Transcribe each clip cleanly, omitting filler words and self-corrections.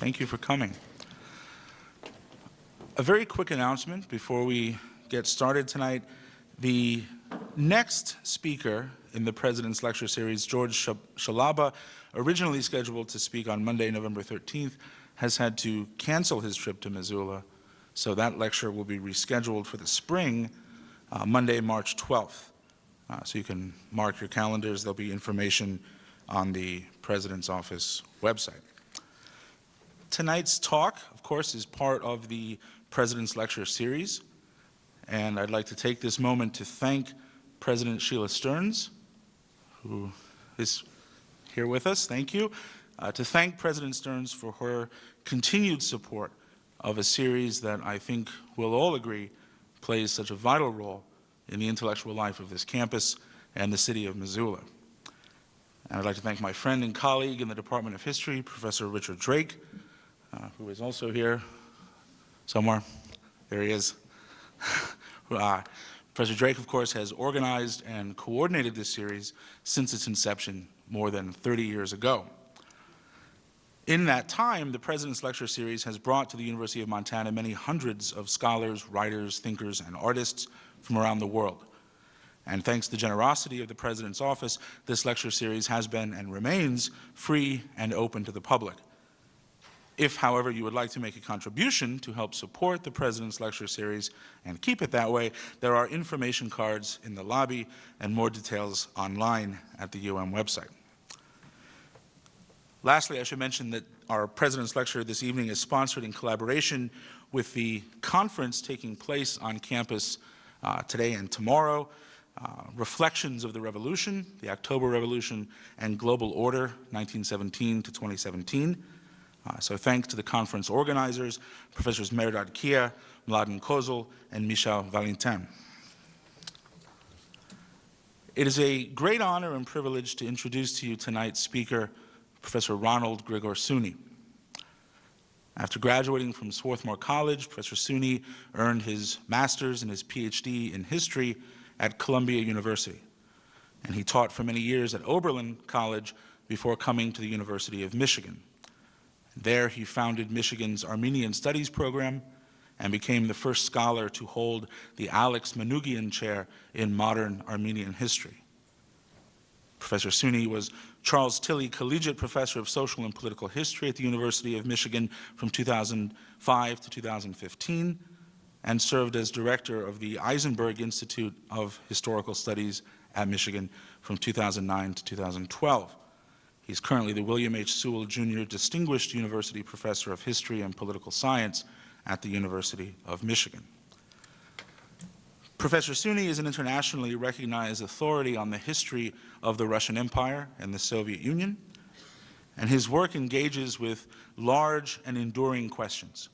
Thank you for coming. A very quick announcement before we get started tonight. The next speaker in the President's Lecture Series, George Shalaba, originally scheduled to speak on Monday, November 13th, has had to cancel his trip to Missoula, so that lecture will be rescheduled for the spring, Monday, March 12th. So you can mark your calendars. There'll be information on the President's Office website. Tonight's talk, of course, is part of the President's Lecture Series, and I'd like to take this moment to thank President Sheila Stearns, who is here with us. Thank you. To thank President Stearns for her continued support of a series that I think we'll all agree plays such a vital role in the intellectual life of this campus and the city of Missoula. And I'd like to thank my friend and colleague in the Department of History, Professor Richard Drake, who is also here somewhere. There he is. Professor Drake, of course, has organized and coordinated this series since its inception more than 30 years ago. In that time, the President's Lecture Series has brought to the University of Montana many hundreds of scholars, writers, thinkers, and artists from around the world. And thanks to the generosity of the President's Office, this lecture series has been and remains free and open to the public. If, however, you would like to make a contribution to help support the President's Lecture Series and keep it that way, there are information cards in the lobby and more details online at the UM website. Lastly, I should mention that our President's Lecture this evening is sponsored in collaboration with the conference taking place on campus today and tomorrow, Reflections of the Revolution, the October Revolution, and Global Order, 1917 to 2017. So thanks to the conference organizers, Professors Mehrdad Kia, Mladen Kozel, and Michel Valentin. It is a great honor and privilege to introduce to you tonight's speaker, Professor Ronald Grigor Suny. After graduating from Swarthmore College, Professor Suny earned his master's and his PhD in history at Columbia University. And he taught for many years at Oberlin College before coming to the University of Michigan. There he founded Michigan's Armenian Studies program and became the first scholar to hold the Alex Manoogian Chair in modern Armenian history. Professor Suny was Charles Tilley Collegiate Professor of Social and Political History at the University of Michigan from 2005 to 2015, and served as director of the Eisenberg Institute of Historical Studies at Michigan from 2009 to 2012. He's currently the William H. Sewell Jr. Distinguished University Professor of History and Political Science at the University of Michigan. Professor Suny is an internationally recognized authority on the history of the Russian Empire and the Soviet Union, and his work engages with large and enduring questions,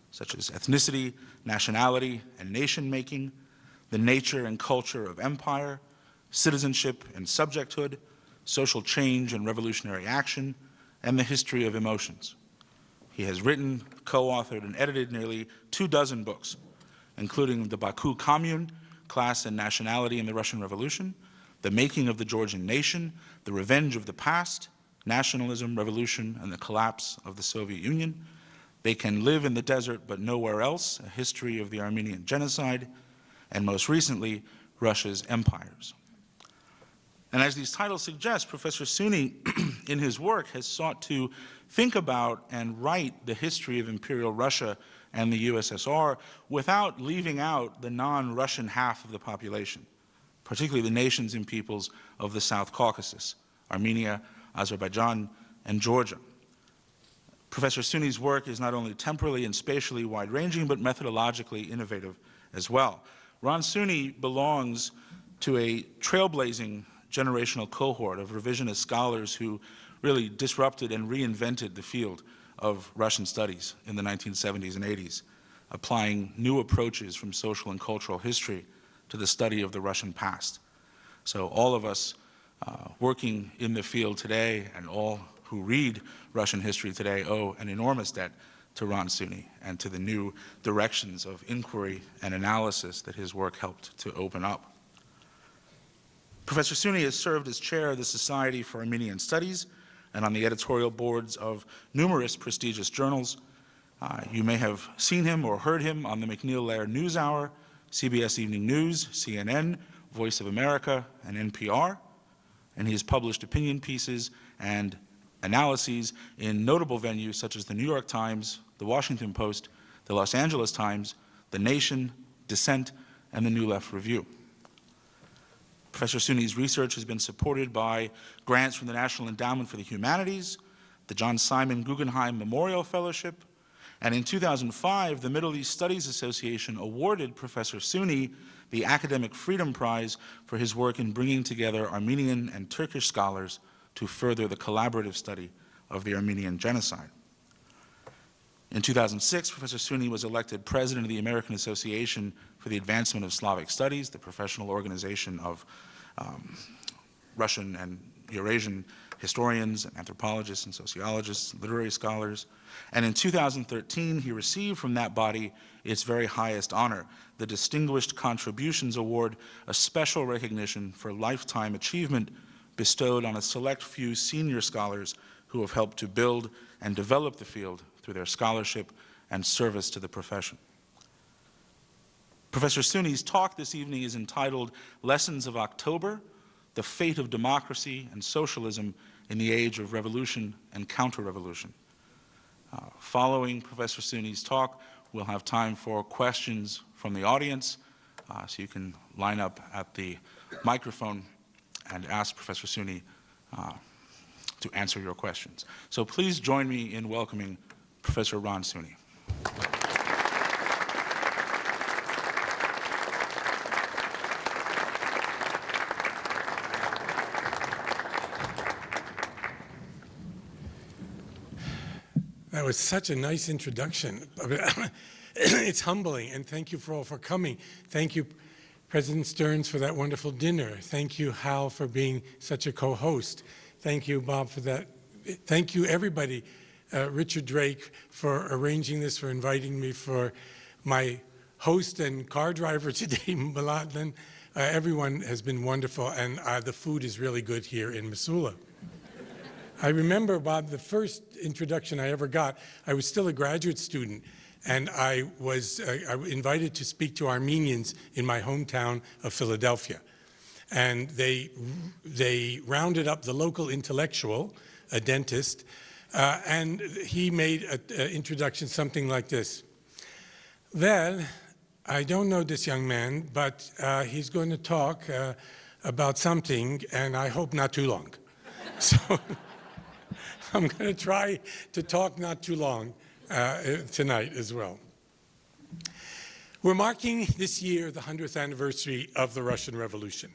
such as ethnicity, nationality, and nation-making, the nature and culture of empire, citizenship and subjecthood, social change and revolutionary action, and the history of emotions. He has written, co-authored, and edited nearly 24 books, including The Baku Commune, Class and Nationality in the Russian Revolution, The Making of the Georgian Nation, The Revenge of the Past, Nationalism, Revolution, and the Collapse of the Soviet Union, They Can Live in the Desert But Nowhere Else, A History of the Armenian Genocide, and most recently, Russia's Empires. And as these titles suggest, Professor Suny, in his work, has sought to think about and write the history of Imperial Russia and the USSR without leaving out the non-Russian half of the population, particularly the nations and peoples of the South Caucasus, Armenia, Azerbaijan, and Georgia. Professor Suny's work is not only temporally and spatially wide-ranging, but methodologically innovative as well. Ron Suny belongs to a trailblazing generational cohort of revisionist scholars who really disrupted and reinvented the field of Russian studies in the 1970s and 80s, applying new approaches from social and cultural history to the study of the Russian past. So all of us working in the field today and all who read Russian history today owe an enormous debt to Ron Suny and to the new directions of inquiry and analysis that his work helped to open up. Professor Suny has served as chair of the Society for Armenian Studies and on the editorial boards of numerous prestigious journals. You may have seen him or heard him on the McNeil-Lehrer NewsHour, CBS Evening News, CNN, Voice of America, and NPR, and he has published opinion pieces and analyses in notable venues such as the New York Times, the Washington Post, the Los Angeles Times, The Nation, Dissent, and the New Left Review. Professor Suny's research has been supported by grants from the National Endowment for the Humanities, the John Simon Guggenheim Memorial Fellowship, and in 2005, the Middle East Studies Association awarded Professor Suny the Academic Freedom Prize for his work in bringing together Armenian and Turkish scholars to further the collaborative study of the Armenian genocide. In 2006, Professor Suny was elected president of the American Association for the Advancement of Slavic Studies, the professional organization of Russian and Eurasian historians, and anthropologists, and sociologists, literary scholars. And in 2013, he received from that body its very highest honor, the Distinguished Contributions Award, a special recognition for lifetime achievement bestowed on a select few senior scholars who have helped to build and develop the field through their scholarship and service to the profession. Professor Suny's talk this evening is entitled Lessons of October, the Fate of Democracy and Socialism in the Age of Revolution and Counter-Revolution. Following Professor Suny's talk, we'll have time for questions from the audience, so you can line up at the microphone and ask Professor Suny to answer your questions. So please join me in welcoming Professor Ron Suny. That was such a nice introduction. It's humbling, and thank you all for coming. Thank you, President Stearns, for that wonderful dinner. Thank you, Hal, for being such a co-host. Thank you, Bob, for that. Thank you, everybody, Richard Drake, for arranging this, for inviting me, for my host and car driver today, Balatlan. Everyone has been wonderful, and the food is really good here in Missoula. I remember, Bob, the first introduction I ever got, I was still a graduate student, and I was invited to speak to Armenians in my hometown of Philadelphia. And they rounded up the local intellectual, a dentist, and he made an introduction something like this. Well, I don't know this young man, but he's going to talk about something, and I hope not too long. So I'm going to try to talk not too long tonight as well. We're marking this year the 100th anniversary of the Russian Revolution.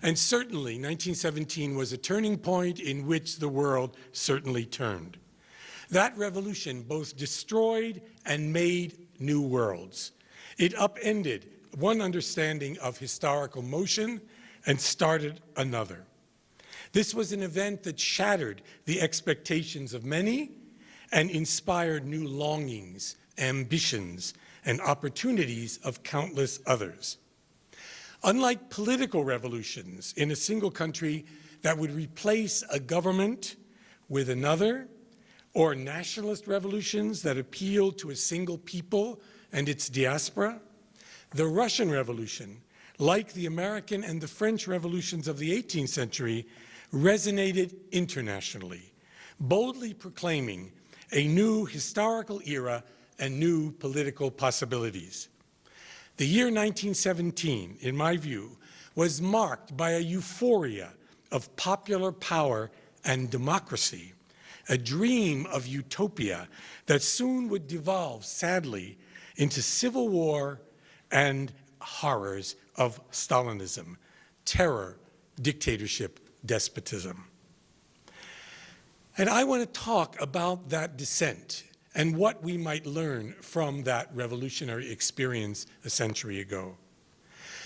And certainly 1917 was a turning point in which the world certainly turned. That revolution both destroyed and made new worlds. It upended one understanding of historical motion and started another. This was an event that shattered the expectations of many and inspired new longings, ambitions, and opportunities of countless others. Unlike political revolutions in a single country that would replace a government with another, or nationalist revolutions that appealed to a single people and its diaspora, the Russian Revolution, like the American and the French revolutions of the 18th century, resonated internationally, boldly proclaiming a new historical era and new political possibilities. The year 1917, in my view, was marked by a euphoria of popular power and democracy, a dream of utopia that soon would devolve, sadly, into civil war and horrors of Stalinism, terror, dictatorship, despotism. And I want to talk about that descent and what we might learn from that revolutionary experience a century ago.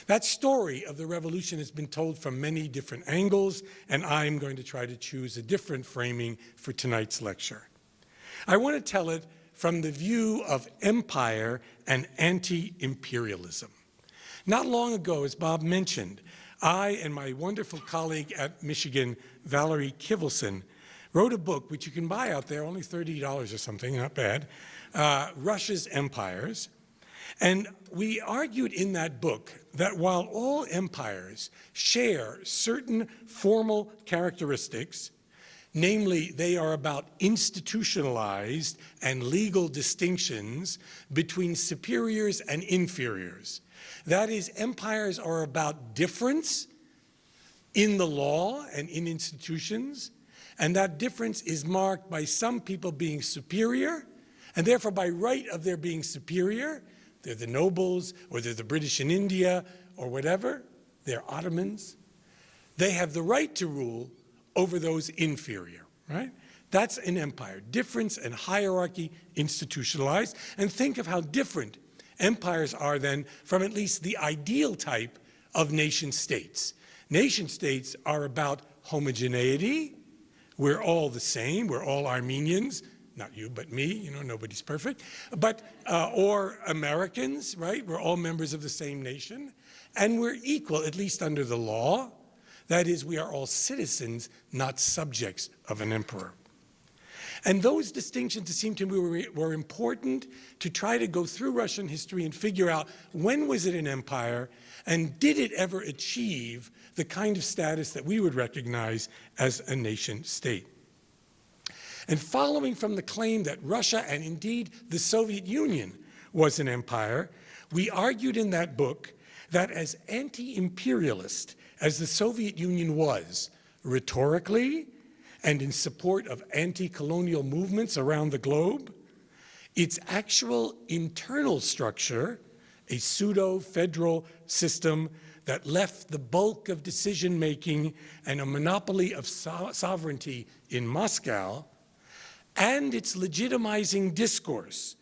That story of the revolution has been told from many different angles, and I'm going to try to choose a different framing for tonight's lecture. I want to tell it from the view of empire and anti-imperialism. Not long ago, as Bob mentioned, I and my wonderful colleague at Michigan, Valerie Kivelson, wrote a book, which you can buy out there, only $30 or something, not bad, Russia's Empires. And we argued in that book that while all empires share certain formal characteristics, namely, they are about institutionalized and legal distinctions between superiors and inferiors. That is, empires are about difference in the law and in institutions, and that difference is marked by some people being superior, and therefore by right of their being superior, they're the nobles, or they're the British in India, or whatever, they're Ottomans, they have the right to rule over those inferior, right? That's an empire. Difference and hierarchy institutionalized. And think of how different empires are then from at least the ideal type of nation states. Nation states are about homogeneity. We're all the same. We're all Armenians. Not you, but me. You know, nobody's perfect. But, or Americans, right? We're all members of the same nation. And we're equal, at least under the law. That is, we are all citizens, not subjects of an emperor. And those distinctions, it seemed to me, were important to try to go through Russian history and figure out when was it an empire, and did it ever achieve the kind of status that we would recognize as a nation state. And following from the claim that Russia, and indeed the Soviet Union, was an empire, we argued in that book that as anti-imperialist as the Soviet Union was, rhetorically and in support of anti-colonial movements around the globe, its actual internal structure, a pseudo-federal system that left the bulk of decision-making and a monopoly of sovereignty in Moscow, and its legitimizing discourse,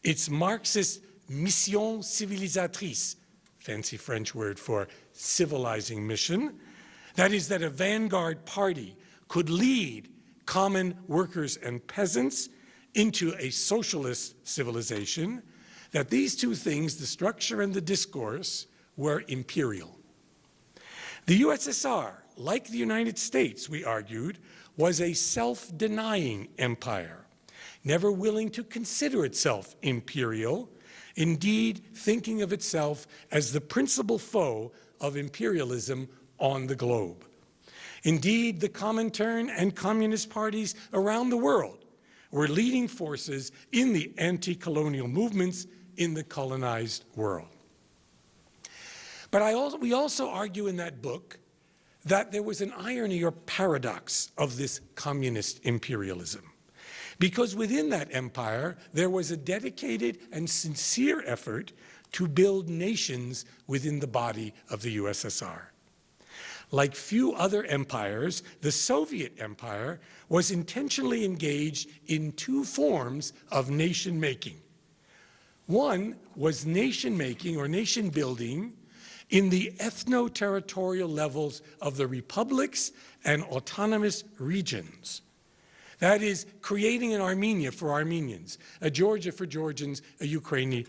its Marxist mission civilisatrice, fancy French word for civilizing mission, that is, that a vanguard party could lead common workers and peasants into a socialist civilization, that these two things, the structure and the discourse, were imperial. The USSR, like the United States, we argued, was a self-denying empire, never willing to consider itself imperial, indeed thinking of itself as the principal foe of imperialism on the globe. Indeed, the Comintern and communist parties around the world were leading forces in the anti-colonial movements in the colonized world. But we also argue in that book that there was an irony or paradox of this communist imperialism. Because within that empire, there was a dedicated and sincere effort to build nations within the body of the USSR. Like few other empires, the Soviet Empire was intentionally engaged in two forms of nation-making. One was nation-making or nation-building in the ethno-territorial levels of the republics and autonomous regions. That is, creating an Armenia for Armenians, a Georgia for Georgians, a Ukraine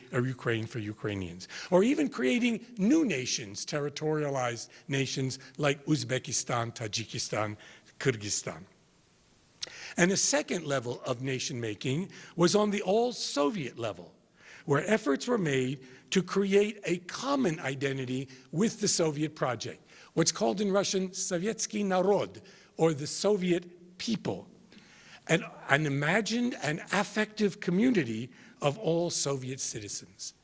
for Ukrainians, or even creating new nations, territorialized nations like Uzbekistan, Tajikistan, Kyrgyzstan. And a second level of nation-making was on the all-Soviet level, where efforts were made to create a common identity with the Soviet project, what's called in Russian Sovietsky Narod, or the Soviet people, an imagined and affective community of all Soviet citizens.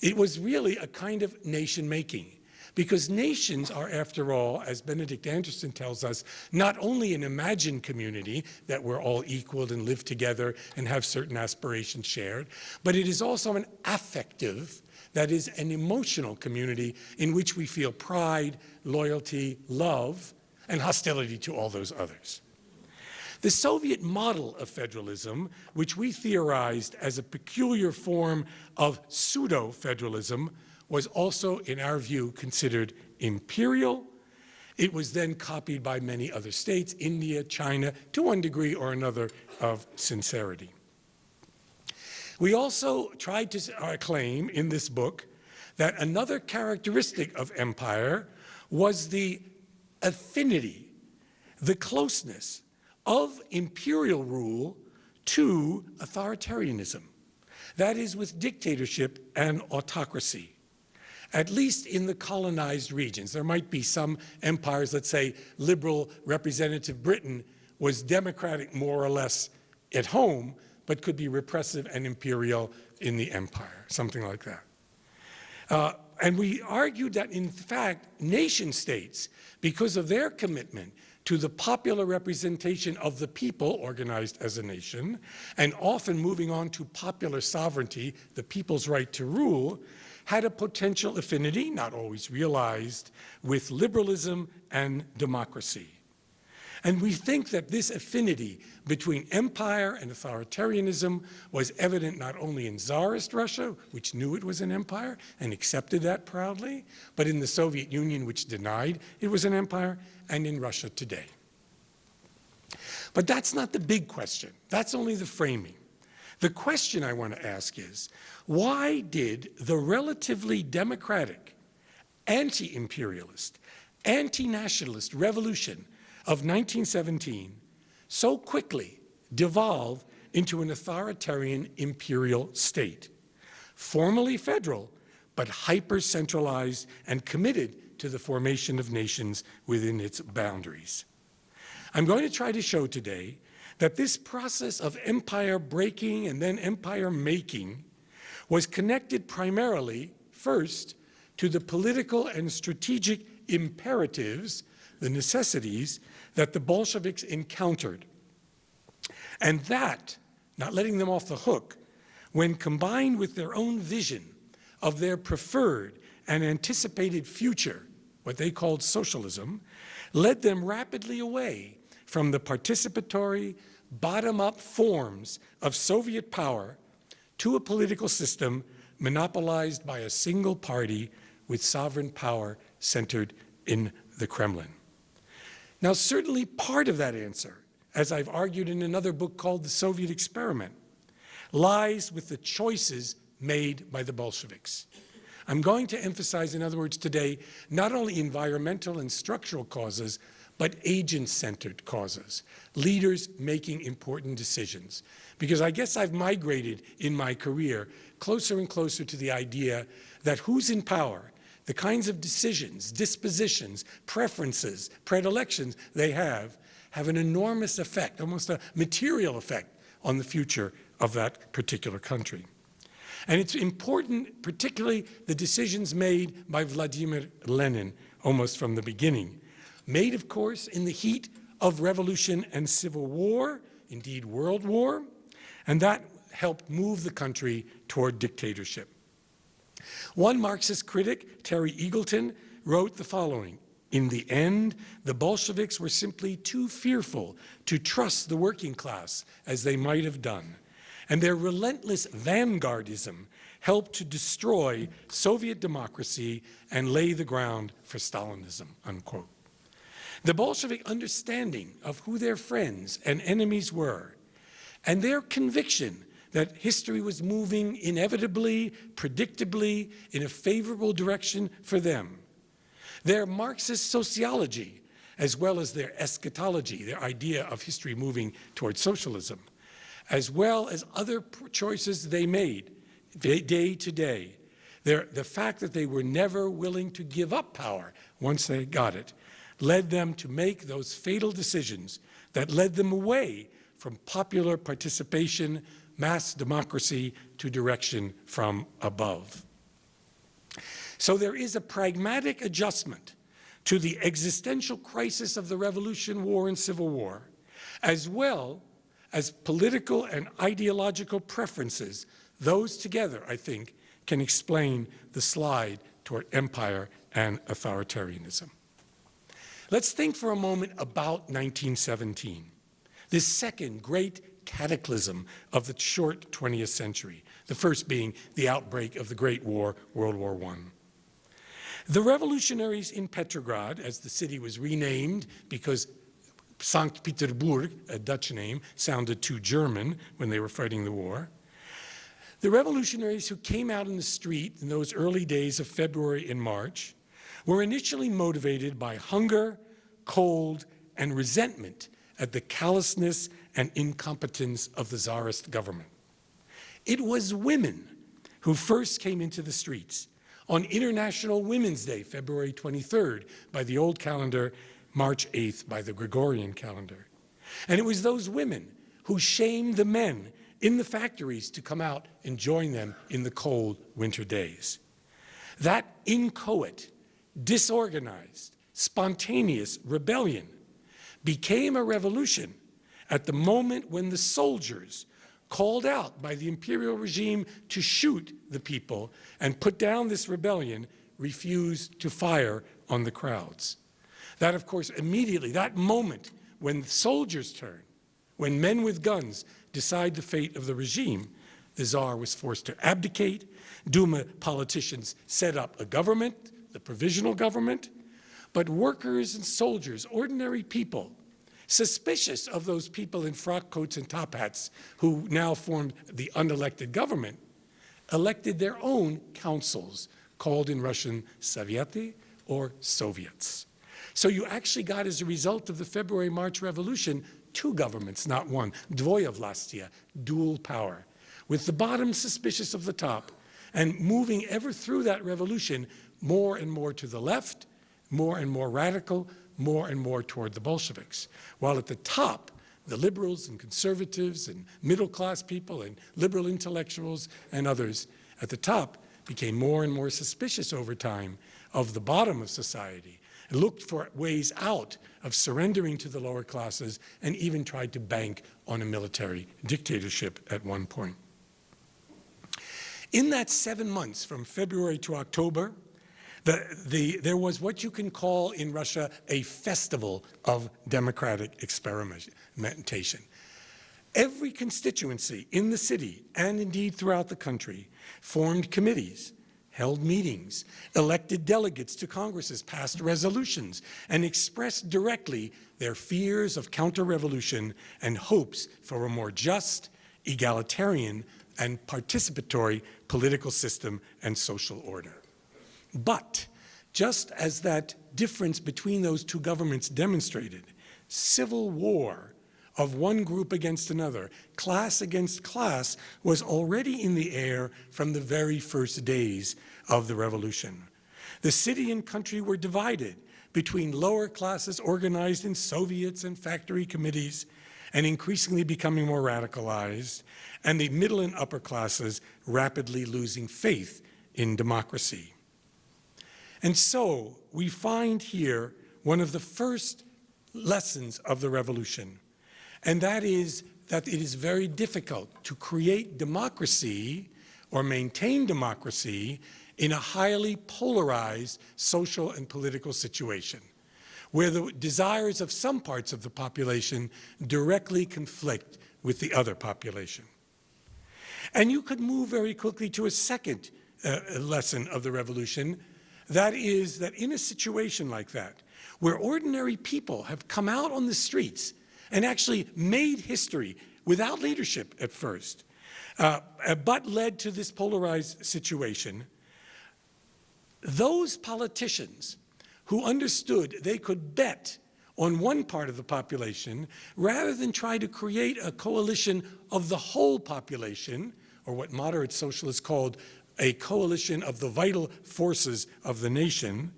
It was really a kind of nation-making, because nations are, after all, as Benedict Anderson tells us, not only an imagined community that we're all equal and live together and have certain aspirations shared, but it is also an affective, that is, an emotional community in which we feel pride, loyalty, love, and hostility to all those others. The Soviet model of federalism, which we theorized as a peculiar form of pseudo-federalism, was also, in our view, considered imperial. It was then copied by many other states, India, China, to one degree or another of sincerity. We also tried to claim in this book that another characteristic of empire was the affinity, the closeness of imperial rule to authoritarianism. That is, with dictatorship and autocracy, at least in the colonized regions. There might be some empires, let's say liberal representative Britain was democratic more or less at home, but could be repressive and imperial in the empire, something like that. And we argued that, in fact, nation states, because of their commitment to the popular representation of the people organized as a nation, and often moving on to popular sovereignty, the people's right to rule, had a potential affinity, not always realized, with liberalism and democracy. And we think that this affinity between empire and authoritarianism was evident not only in Tsarist Russia, which knew it was an empire and accepted that proudly, but in the Soviet Union, which denied it was an empire, and in Russia today. But that's not the big question. That's only the framing. The question I want to ask is, why did the relatively democratic, anti-imperialist, anti-nationalist revolution of 1917 so quickly devolve into an authoritarian imperial state, formally federal, but hyper-centralized and committed to the formation of nations within its boundaries? I'm going to try to show today that this process of empire breaking and then empire making was connected primarily, first, to the political and strategic imperatives, the necessities, that the Bolsheviks encountered. And that, not letting them off the hook, when combined with their own vision of their preferred and anticipated future, what they called socialism, led them rapidly away from the participatory, bottom-up forms of Soviet power to a political system monopolized by a single party with sovereign power centered in the Kremlin. Now, certainly part of that answer, as I've argued in another book called The Soviet Experiment, lies with the choices made by the Bolsheviks. I'm going to emphasize, in other words, today, not only environmental and structural causes, but agent-centered causes, leaders making important decisions. Because I guess I've migrated in my career closer and closer to the idea that who's in power, the kinds of decisions, dispositions, preferences, predilections they have an enormous effect, almost a material effect, on the future of that particular country. And it's important, particularly the decisions made by Vladimir Lenin almost from the beginning, made, of course, in the heat of revolution and civil war, indeed world war, and that helped move the country toward dictatorship. One Marxist critic, Terry Eagleton, wrote the following: "In the end, the Bolsheviks were simply too fearful to trust the working class as they might have done, and their relentless vanguardism helped to destroy Soviet democracy and lay the ground for Stalinism," unquote. The Bolshevik understanding of who their friends and enemies were, and their conviction that history was moving inevitably, predictably, in a favorable direction for them, their Marxist sociology, as well as their eschatology, their idea of history moving towards socialism, as well as other choices they made day to day, the fact that they were never willing to give up power once they got it, led them to make those fatal decisions that led them away from popular participation, mass democracy, to direction from above. So there is a pragmatic adjustment to the existential crisis of the Revolution, War, and Civil War, as well as political and ideological preferences. Those together, I think, can explain the slide toward empire and authoritarianism. Let's think for a moment about 1917, this second great cataclysm of the short 20th century, the first being the outbreak of the Great War, World War I. The revolutionaries in Petrograd, as the city was renamed because St. Petersburg, a Dutch name, sounded too German when they were fighting the war. The revolutionaries who came out in the street in those early days of February and March were initially motivated by hunger, cold, and resentment at the callousness and incompetence of the Tsarist government. It was women who first came into the streets on International Women's Day, February 23rd, by the old calendar, March 8th by the Gregorian calendar. And it was those women who shamed the men in the factories to come out and join them in the cold winter days. That inchoate, disorganized, spontaneous rebellion became a revolution at the moment when the soldiers, called out by the imperial regime to shoot the people and put down this rebellion, refused to fire on the crowds. That, of course, immediately, that moment when soldiers turn, when men with guns decide the fate of the regime, the Tsar was forced to abdicate. Duma politicians set up a government, the provisional government, but workers and soldiers, ordinary people, suspicious of those people in frock coats and top hats who now formed the unelected government, elected their own councils, called in Russian Soviety or Soviets. So you actually got, as a result of the February-March Revolution, two governments, not one, dvoyevlastia, dual power, with the bottom suspicious of the top, and moving ever through that revolution more and more to the left, more and more radical, more and more toward the Bolsheviks. While at the top, the liberals and conservatives and middle-class people and liberal intellectuals and others at the top became more and more suspicious over time of the bottom of society, and looked for ways out of surrendering to the lower classes, and even tried to bank on a military dictatorship at one point. In that 7 months, from February to October, there was what you can call in Russia a festival of democratic experimentation. Every constituency in the city, and indeed throughout the country, formed committees, held meetings, elected delegates to congresses, passed resolutions, and expressed directly their fears of counter-revolution and hopes for a more just, egalitarian, and participatory political system and social order. But just as that difference between those two governments demonstrated, civil war of one group against another, class against class, was already in the air from the very first days of the revolution. The city and country were divided between lower classes organized in Soviets and factory committees and increasingly becoming more radicalized, and the middle and upper classes rapidly losing faith in democracy. And so we find here one of the first lessons of the revolution, and that is that it is very difficult to create democracy or maintain democracy in a highly polarized social and political situation, where the desires of some parts of the population directly conflict with the other population. And you could move very quickly to a second lesson of the revolution. That is that in a situation like that, where ordinary people have come out on the streets and actually made history without leadership at first, but led to this polarized situation, those politicians who understood they could bet on one part of the population rather than try to create a coalition of the whole population, or what moderate socialists called a coalition of the vital forces of the nation.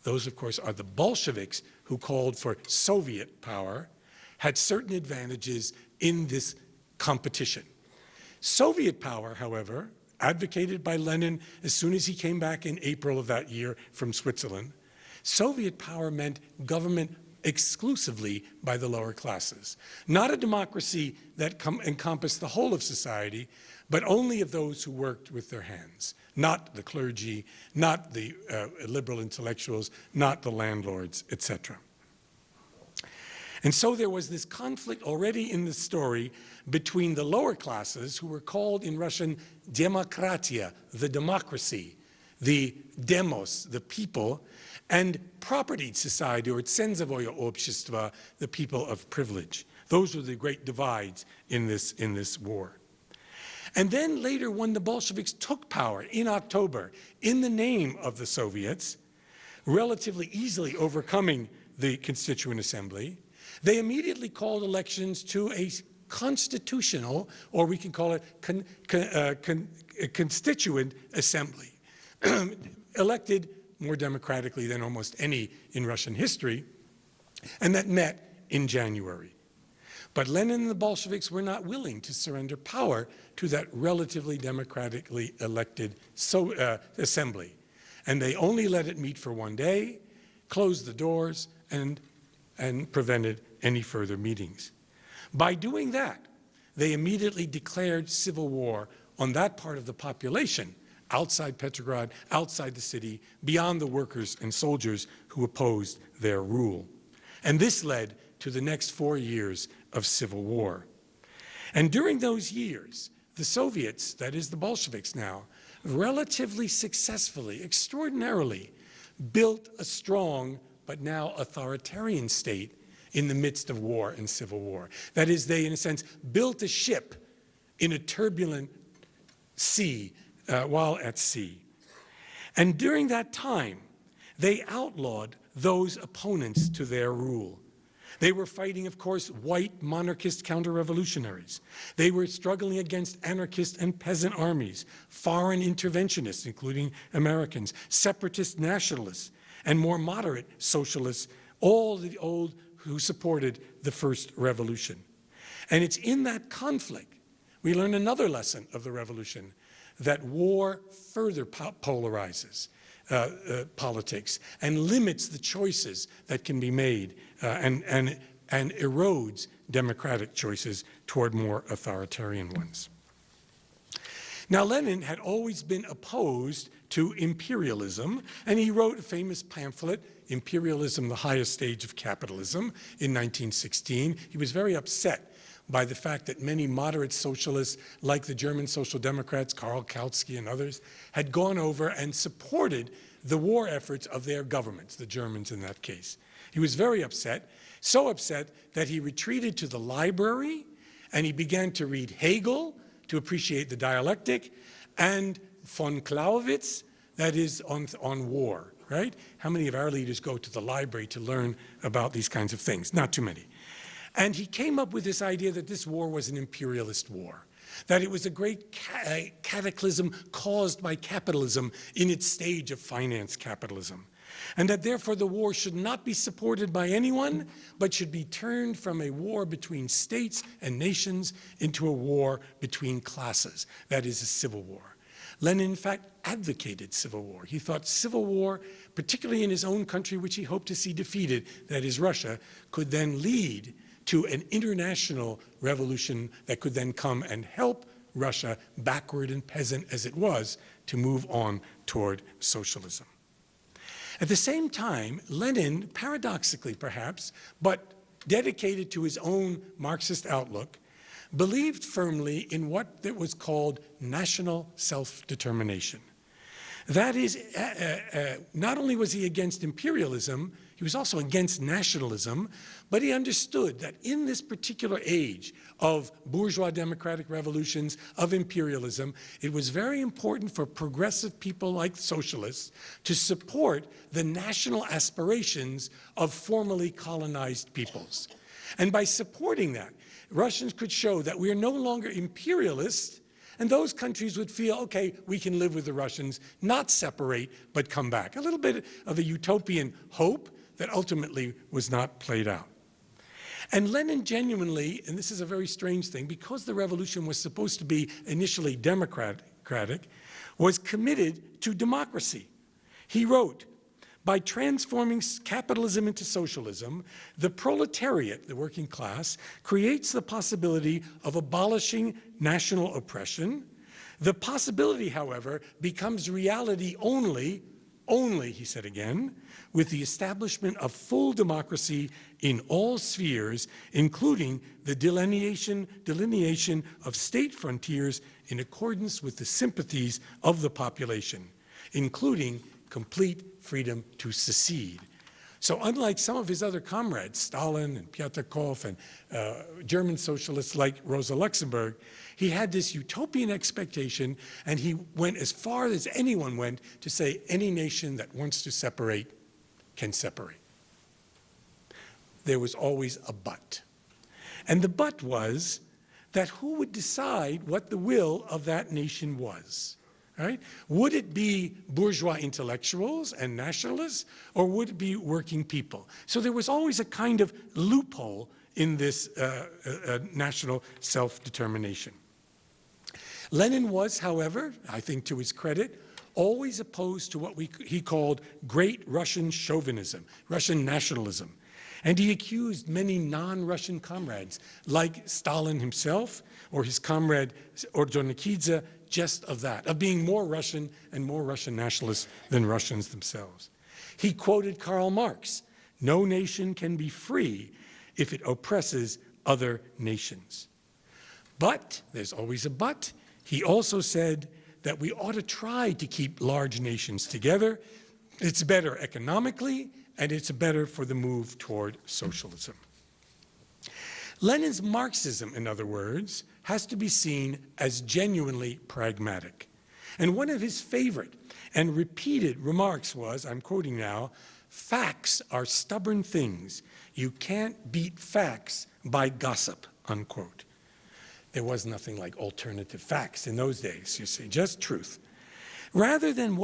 Those, of course, are the Bolsheviks, who called for Soviet power, had certain advantages in this competition. Soviet power, however, advocated by Lenin as soon as he came back in April of that year from Switzerland, Soviet power meant government exclusively by the lower classes. Not a democracy that encompassed the whole of society, but only of those who worked with their hands. Not the clergy, not the liberal intellectuals, not the landlords, etc. And so there was this conflict already in the story between the lower classes, who were called in Russian demokratia, the democracy, the demos, the people, and propertied society, or tsenzovoye общество, the people of privilege. Those were the great divides in this war. And then later, when the Bolsheviks took power in October in the name of the Soviets, relatively easily overcoming the Constituent Assembly, They immediately called elections to a constitutional, or we can call it a constituent assembly, elected more democratically than almost any in Russian history, and that met in January. But Lenin and the Bolsheviks were not willing to surrender power to that relatively democratically elected assembly. And they only let it meet for one day, closed the doors, and prevented any further meetings. By doing that, they immediately declared civil war on that part of the population, outside Petrograd, outside the city, beyond the workers and soldiers who opposed their rule. And this led to the next 4 years of civil war. And during those years, the Soviets, that is the Bolsheviks now, relatively successfully, extraordinarily, built a strong but now authoritarian state in the midst of war and civil war. That is, they, in a sense, built a ship in a turbulent sea while at sea. And during that time, they outlawed those opponents to their rule. They were fighting, of course, white monarchist counter-revolutionaries. They were struggling against anarchist and peasant armies, foreign interventionists, including Americans, separatist nationalists, and more moderate socialists, all the old who supported the first revolution. And it's in that conflict we learn another lesson of the revolution, that war further polarizes politics and limits the choices that can be made and erodes democratic choices toward more authoritarian ones. Now, Lenin had always been opposed to imperialism, and he wrote a famous pamphlet, Imperialism, the Highest Stage of Capitalism, in 1916. He was very upset by the fact that many moderate socialists, like the German Social Democrats, Karl Kautsky and others, had gone over and supported the war efforts of their governments, the Germans in that case. He was very upset, so upset that he retreated to the library and he began to read Hegel to appreciate the dialectic, and von Clausewitz, that is on war, right? How many of our leaders go to the library to learn about these kinds of things? Not too many. And he came up with this idea that this war was an imperialist war, that it was a great cataclysm caused by capitalism in its stage of finance capitalism, and that therefore the war should not be supported by anyone, but should be turned from a war between states and nations into a war between classes, that is, a civil war. Lenin, in fact, advocated civil war. He thought civil war, particularly in his own country, which he hoped to see defeated, that is Russia, could then lead to an international revolution that could then come and help Russia, backward and peasant as it was, to move on toward socialism. At the same time, Lenin, paradoxically perhaps, but dedicated to his own Marxist outlook, believed firmly in what was called national self-determination. That is, not only was he against imperialism, he was also against nationalism, but he understood that in this particular age of bourgeois democratic revolutions, of imperialism, it was very important for progressive people like socialists to support the national aspirations of formerly colonized peoples. And by supporting that, Russians could show that we are no longer imperialists, and those countries would feel, okay, we can live with the Russians, not separate, but come back. A little bit of a utopian hope that ultimately was not played out. And Lenin genuinely, and this is a very strange thing, because the revolution was supposed to be initially democratic, was committed to democracy. He wrote, by transforming capitalism into socialism, the proletariat, the working class, creates the possibility of abolishing national oppression. The possibility, however, becomes reality only, he said again, with the establishment of full democracy in all spheres, including the delineation of state frontiers in accordance with the sympathies of the population, including complete freedom to secede. So unlike some of his other comrades, Stalin and Pyatakov and German socialists like Rosa Luxemburg, he had this utopian expectation, and he went as far as anyone went to say any nation that wants to separate can separate. there was always a but. And the but was that who would decide what the will of that nation was? Right? Would it be bourgeois intellectuals and nationalists, or would it be working people? So there was always a kind of loophole in this national self-determination. Lenin was, however, I think to his credit, always opposed to what he called great Russian chauvinism, Russian nationalism. And he accused many non-Russian comrades, like Stalin himself or his comrade Ordzhonikidze, just of that, of being more Russian and more Russian nationalists than Russians themselves. He quoted Karl Marx, "No nation can be free if it oppresses other nations." But, there's always a but, he also said that we ought to try to keep large nations together. It's better economically, and it's better for the move toward socialism. Lenin's Marxism, in other words, has to be seen as genuinely pragmatic. And one of his favorite and repeated remarks was, I'm quoting now, "Facts are stubborn things. You can't beat facts by gossip," unquote. There was nothing like alternative facts in those days, you see, just truth. Rather than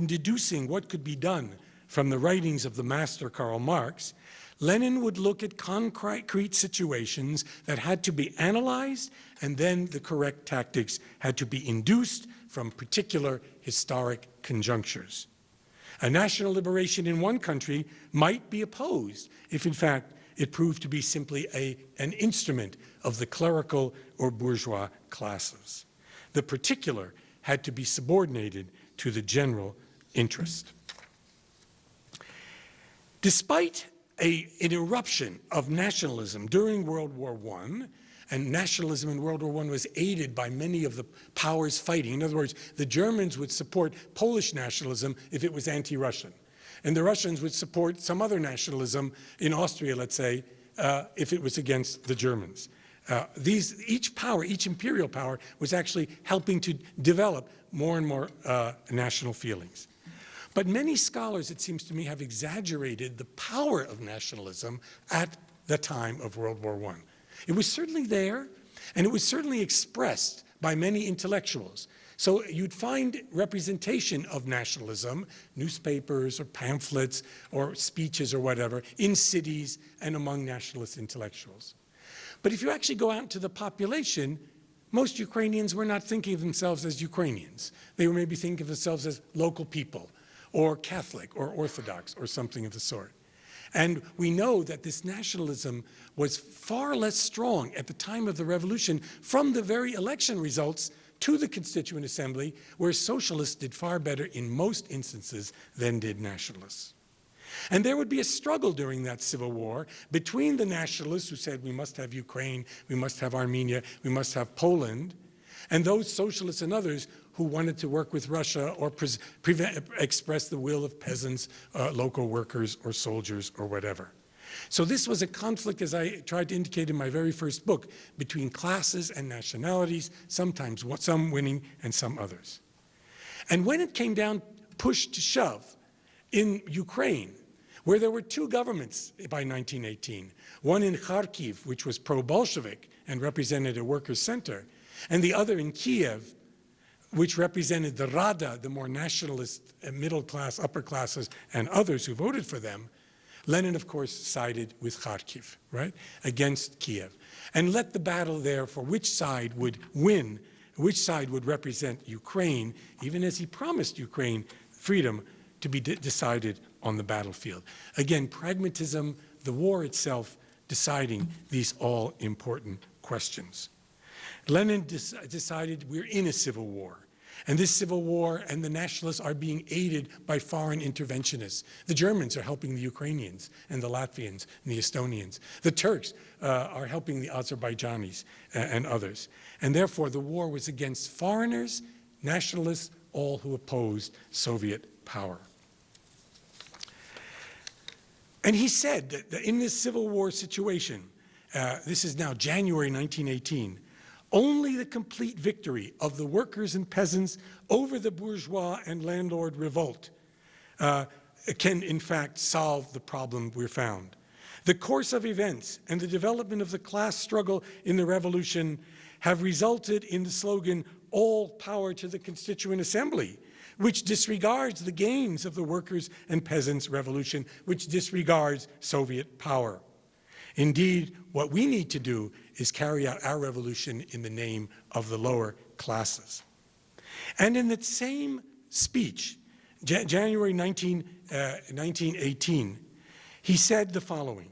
deducing what could be done from the writings of the master Karl Marx, Lenin would look at concrete situations that had to be analyzed, and then the correct tactics had to be induced from particular historic conjunctures. A national liberation in one country might be opposed if, in fact, it proved to be simply an instrument of the clerical or bourgeois classes. The particular had to be subordinated to the general interest. Despite an eruption of nationalism during World War I, and nationalism in World War I was aided by many of the powers fighting. In other words, the Germans would support Polish nationalism if it was anti-Russian. And the Russians would support some other nationalism in Austria, let's say, if it was against the Germans. Each imperial power was actually helping to develop more and more national feelings. But many scholars, it seems to me, have exaggerated the power of nationalism at the time of World War I. It was certainly there, and it was certainly expressed by many intellectuals. So you'd find representation of nationalism, newspapers or pamphlets or speeches or whatever, in cities and among nationalist intellectuals. But if you actually go out into the population, most Ukrainians were not thinking of themselves as Ukrainians. They were maybe thinking of themselves as local people, or Catholic, or Orthodox, or something of the sort. And we know that this nationalism was far less strong at the time of the revolution from the very election results to the Constituent Assembly, where socialists did far better in most instances than did nationalists. And there would be a struggle during that civil war between the nationalists who said we must have Ukraine, we must have Armenia, we must have Poland, and those socialists and others who wanted to work with Russia or express the will of peasants, local workers, or soldiers, or whatever. So this was a conflict, as I tried to indicate in my very first book, between classes and nationalities, sometimes some winning and some others. And when it came down, push to shove, in Ukraine, where there were two governments by 1918, one in Kharkiv, which was pro-Bolshevik and represented a workers' center, and the other in Kiev, which represented the Rada, the more nationalist middle class, upper classes, and others who voted for them, Lenin, of course, sided with Kharkiv, right, against Kiev, and let the battle there for which side would win, which side would represent Ukraine, even as he promised Ukraine freedom, to be decided on the battlefield. Again, pragmatism, the war itself, deciding these all-important questions. Lenin decided we're in a civil war. And this civil war and the nationalists are being aided by foreign interventionists. The Germans are helping the Ukrainians and the Latvians and the Estonians. The Turks are helping the Azerbaijanis and others. And therefore, the war was against foreigners, nationalists, all who opposed Soviet power. And he said that in this civil war situation, this is now January 1918, only the complete victory of the workers and peasants over the bourgeois and landlord revolt can, in fact, solve the problem we're found. The course of events and the development of the class struggle in the revolution have resulted in the slogan, "All power to the Constituent Assembly," which disregards the gains of the workers' and peasants' revolution, which disregards Soviet power. Indeed, what we need to do is carry out our revolution in the name of the lower classes. And in that same speech, January 1918, he said the following: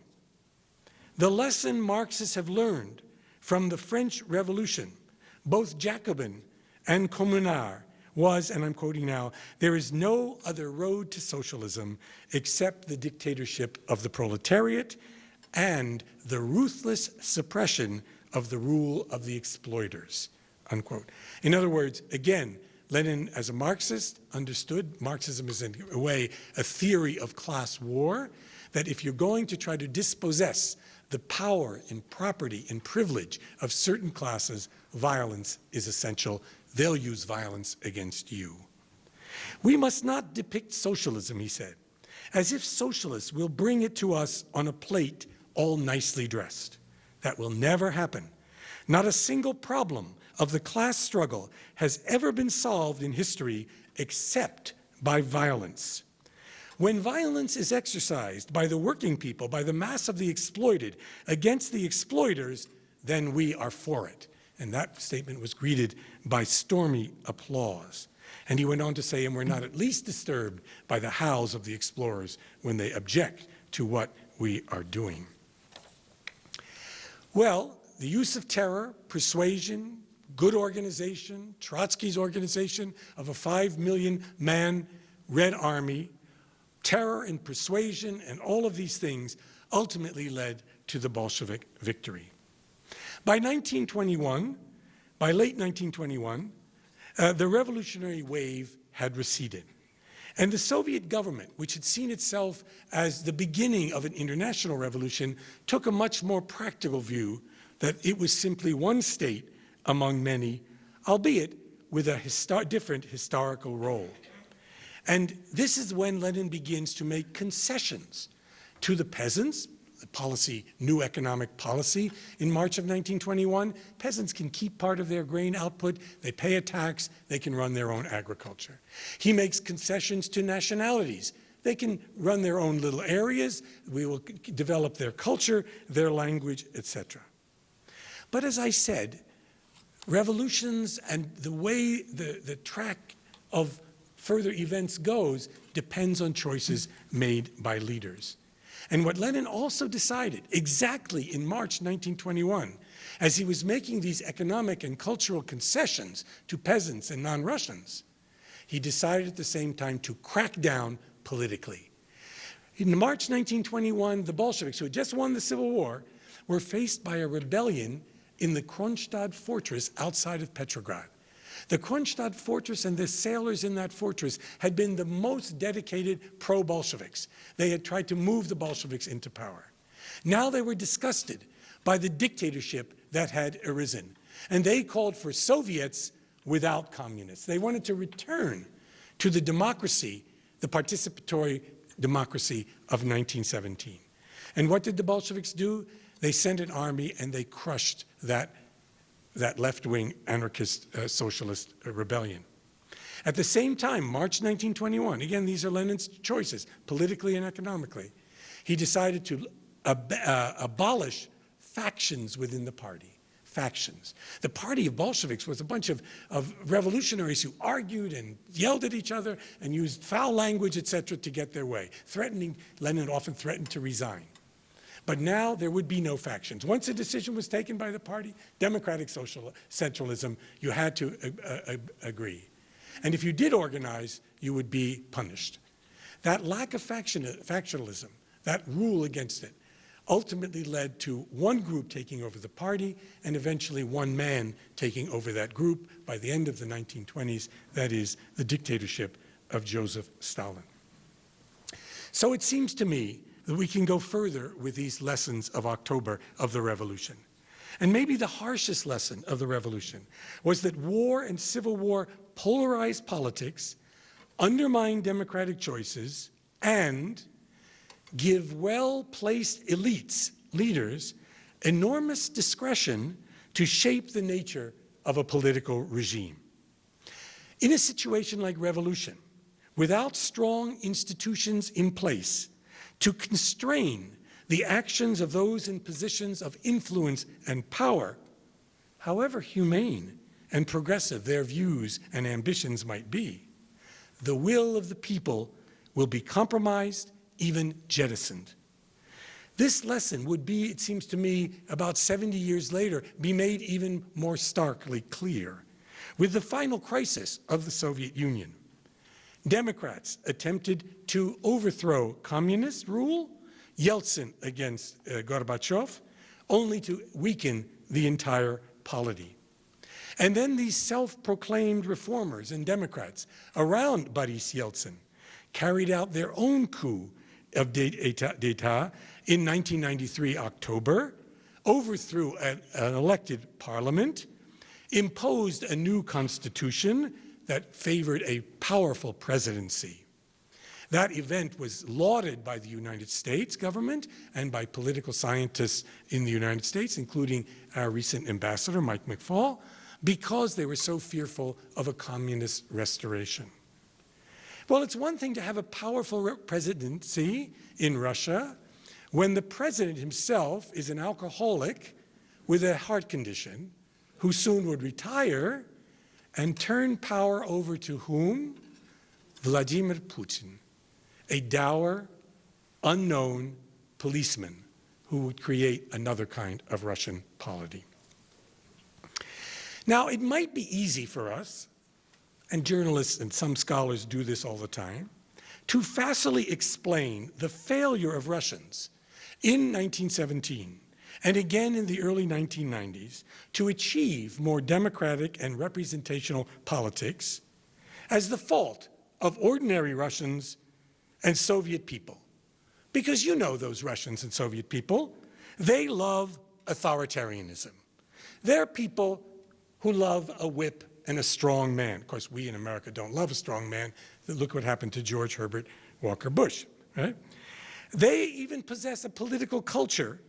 "The lesson Marxists have learned from the French Revolution, both Jacobin and Communard, was," and I'm quoting now, "there is no other road to socialism except the dictatorship of the proletariat and the ruthless suppression of the rule of the exploiters," unquote. In other words, again, Lenin, as a Marxist, understood Marxism is in a way a theory of class war, that if you're going to try to dispossess the power and property and privilege of certain classes, violence is essential. They'll use violence against you. "We must not depict socialism," he said, "as if socialists will bring it to us on a plate all nicely dressed. That will never happen. Not a single problem of the class struggle has ever been solved in history except by violence. When violence is exercised by the working people, by the mass of the exploited, against the exploiters, then we are for it." And that statement was greeted by stormy applause. And he went on to say, "And we're not at least disturbed by the howls of the explorers when they object to what we are doing." Well, the use of terror, persuasion, good organization, Trotsky's organization of a 5 million man Red Army, terror and persuasion and all of these things ultimately led to the Bolshevik victory. By late 1921, the revolutionary wave had receded. And the Soviet government, which had seen itself as the beginning of an international revolution, took a much more practical view that it was simply one state among many, albeit with a different historical role. And this is when Lenin begins to make concessions to the peasants, the policy, new economic policy. In March of 1921, peasants can keep part of their grain output, they pay a tax, they can run their own agriculture. He makes concessions to nationalities. They can run their own little areas, we will develop their culture, their language, etc. But as I said, revolutions and the way the track of further events goes depends on choices made by leaders. And what Lenin also decided exactly in March 1921, as he was making these economic and cultural concessions to peasants and non-Russians, he decided at the same time to crack down politically. In March 1921, the Bolsheviks, who had just won the Civil War, were faced by a rebellion in the Kronstadt fortress outside of Petrograd. The Kronstadt fortress and the sailors in that fortress had been the most dedicated pro-Bolsheviks. They had tried to move the Bolsheviks into power. Now they were disgusted by the dictatorship that had arisen, and they called for Soviets without communists. They wanted to return to the democracy, the participatory democracy of 1917. And what did the Bolsheviks do? They sent an army and they crushed that left-wing anarchist socialist rebellion. At the same time, March 1921, again, these are Lenin's choices, politically and economically, he decided to abolish factions within the party. Factions. The party of Bolsheviks was a bunch of revolutionaries who argued and yelled at each other and used foul language, etc., to get their way. Lenin often threatened to resign. But now there would be no factions. Once a decision was taken by the party, democratic centralism, you had to agree. And if you did organize, you would be punished. That lack of factionalism, that rule against it, ultimately led to one group taking over the party and eventually one man taking over that group by the end of the 1920s, that is, the dictatorship of Joseph Stalin. So it seems to me that we can go further with these lessons of October of the revolution. And maybe the harshest lesson of the revolution was that war and civil war polarized politics, undermined democratic choices, and give well-placed elites, leaders, enormous discretion to shape the nature of a political regime. In a situation like revolution, without strong institutions in place to constrain the actions of those in positions of influence and power, however humane and progressive their views and ambitions might be, the will of the people will be compromised, even jettisoned. This lesson would be, it seems to me, about 70 years later, be made even more starkly clear with the final crisis of the Soviet Union. Democrats attempted to overthrow communist rule, Yeltsin against Gorbachev, only to weaken the entire polity. And then these self-proclaimed reformers and Democrats around Boris Yeltsin carried out their own coup of d'état in 1993 October, overthrew an elected parliament, imposed a new constitution that favored a powerful presidency. That event was lauded by the United States government and by political scientists in the United States, including our recent ambassador, Mike McFaul, because they were so fearful of a communist restoration. Well, it's one thing to have a powerful presidency in Russia when the president himself is an alcoholic with a heart condition who soon would retire and turn power over to whom? Vladimir Putin, a dour, unknown policeman who would create another kind of Russian polity. Now, it might be easy for us, and journalists and some scholars do this all the time, to facilely explain the failure of Russians in 1917 and again in the early 1990s to achieve more democratic and representational politics as the fault of ordinary Russians and Soviet people. Because you know those Russians and Soviet people, they love authoritarianism. They're people who love a whip and a strong man. Of course, we in America don't love a strong man. Look what happened to George Herbert Walker Bush, right? They even possess a political culture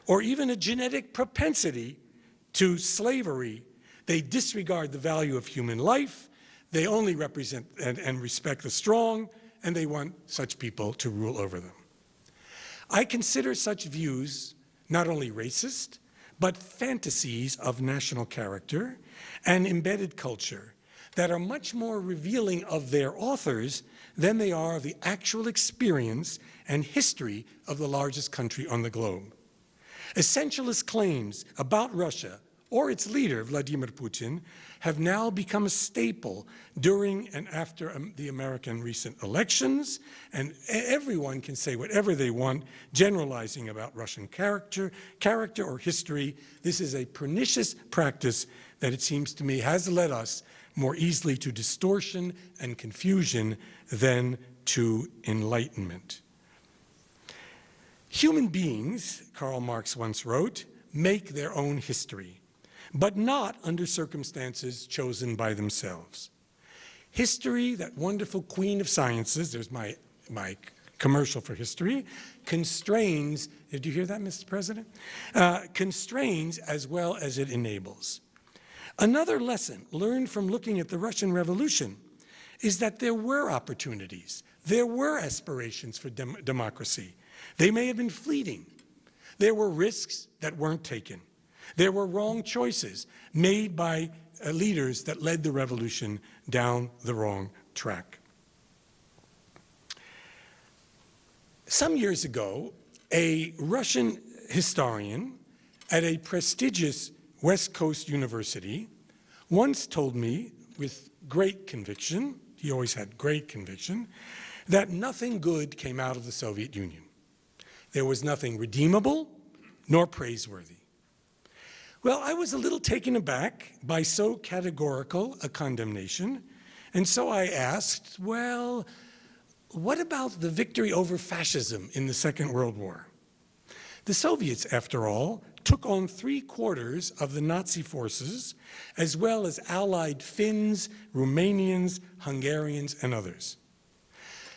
or even a genetic propensity to slavery. They disregard the value of human life. They only represent and respect the strong, and they want such people to rule over them. I consider such views not only racist, but fantasies of national character and embedded culture that are much more revealing of their authors than they are of the actual experience and history of the largest country on the globe. Essentialist claims about Russia or its leader, Vladimir Putin, have now become a staple during and after the American recent elections, and everyone can say whatever they want, generalizing about Russian character or history. This is a pernicious practice that it seems to me has led us more easily to distortion and confusion than to enlightenment. Human beings, Karl Marx once wrote, make their own history, but not under circumstances chosen by themselves. History, that wonderful queen of sciences, there's my commercial for history, constrains, did you hear that, Mr. President? Constrains as well as it enables. Another lesson learned from looking at the Russian Revolution is that there were opportunities, there were aspirations for democracy. They may have been fleeting. There were risks that weren't taken. There were wrong choices made by leaders that led the revolution down the wrong track. Some years ago, a Russian historian at a prestigious West Coast university once told me with great conviction, he always had great conviction, that nothing good came out of the Soviet Union. There was nothing redeemable nor praiseworthy. Well, I was a little taken aback by so categorical a condemnation, and so I asked, well, what about the victory over fascism in the Second World War? The Soviets, after all, took on 3/4 of the Nazi forces, as well as allied Finns, Romanians, Hungarians, and others.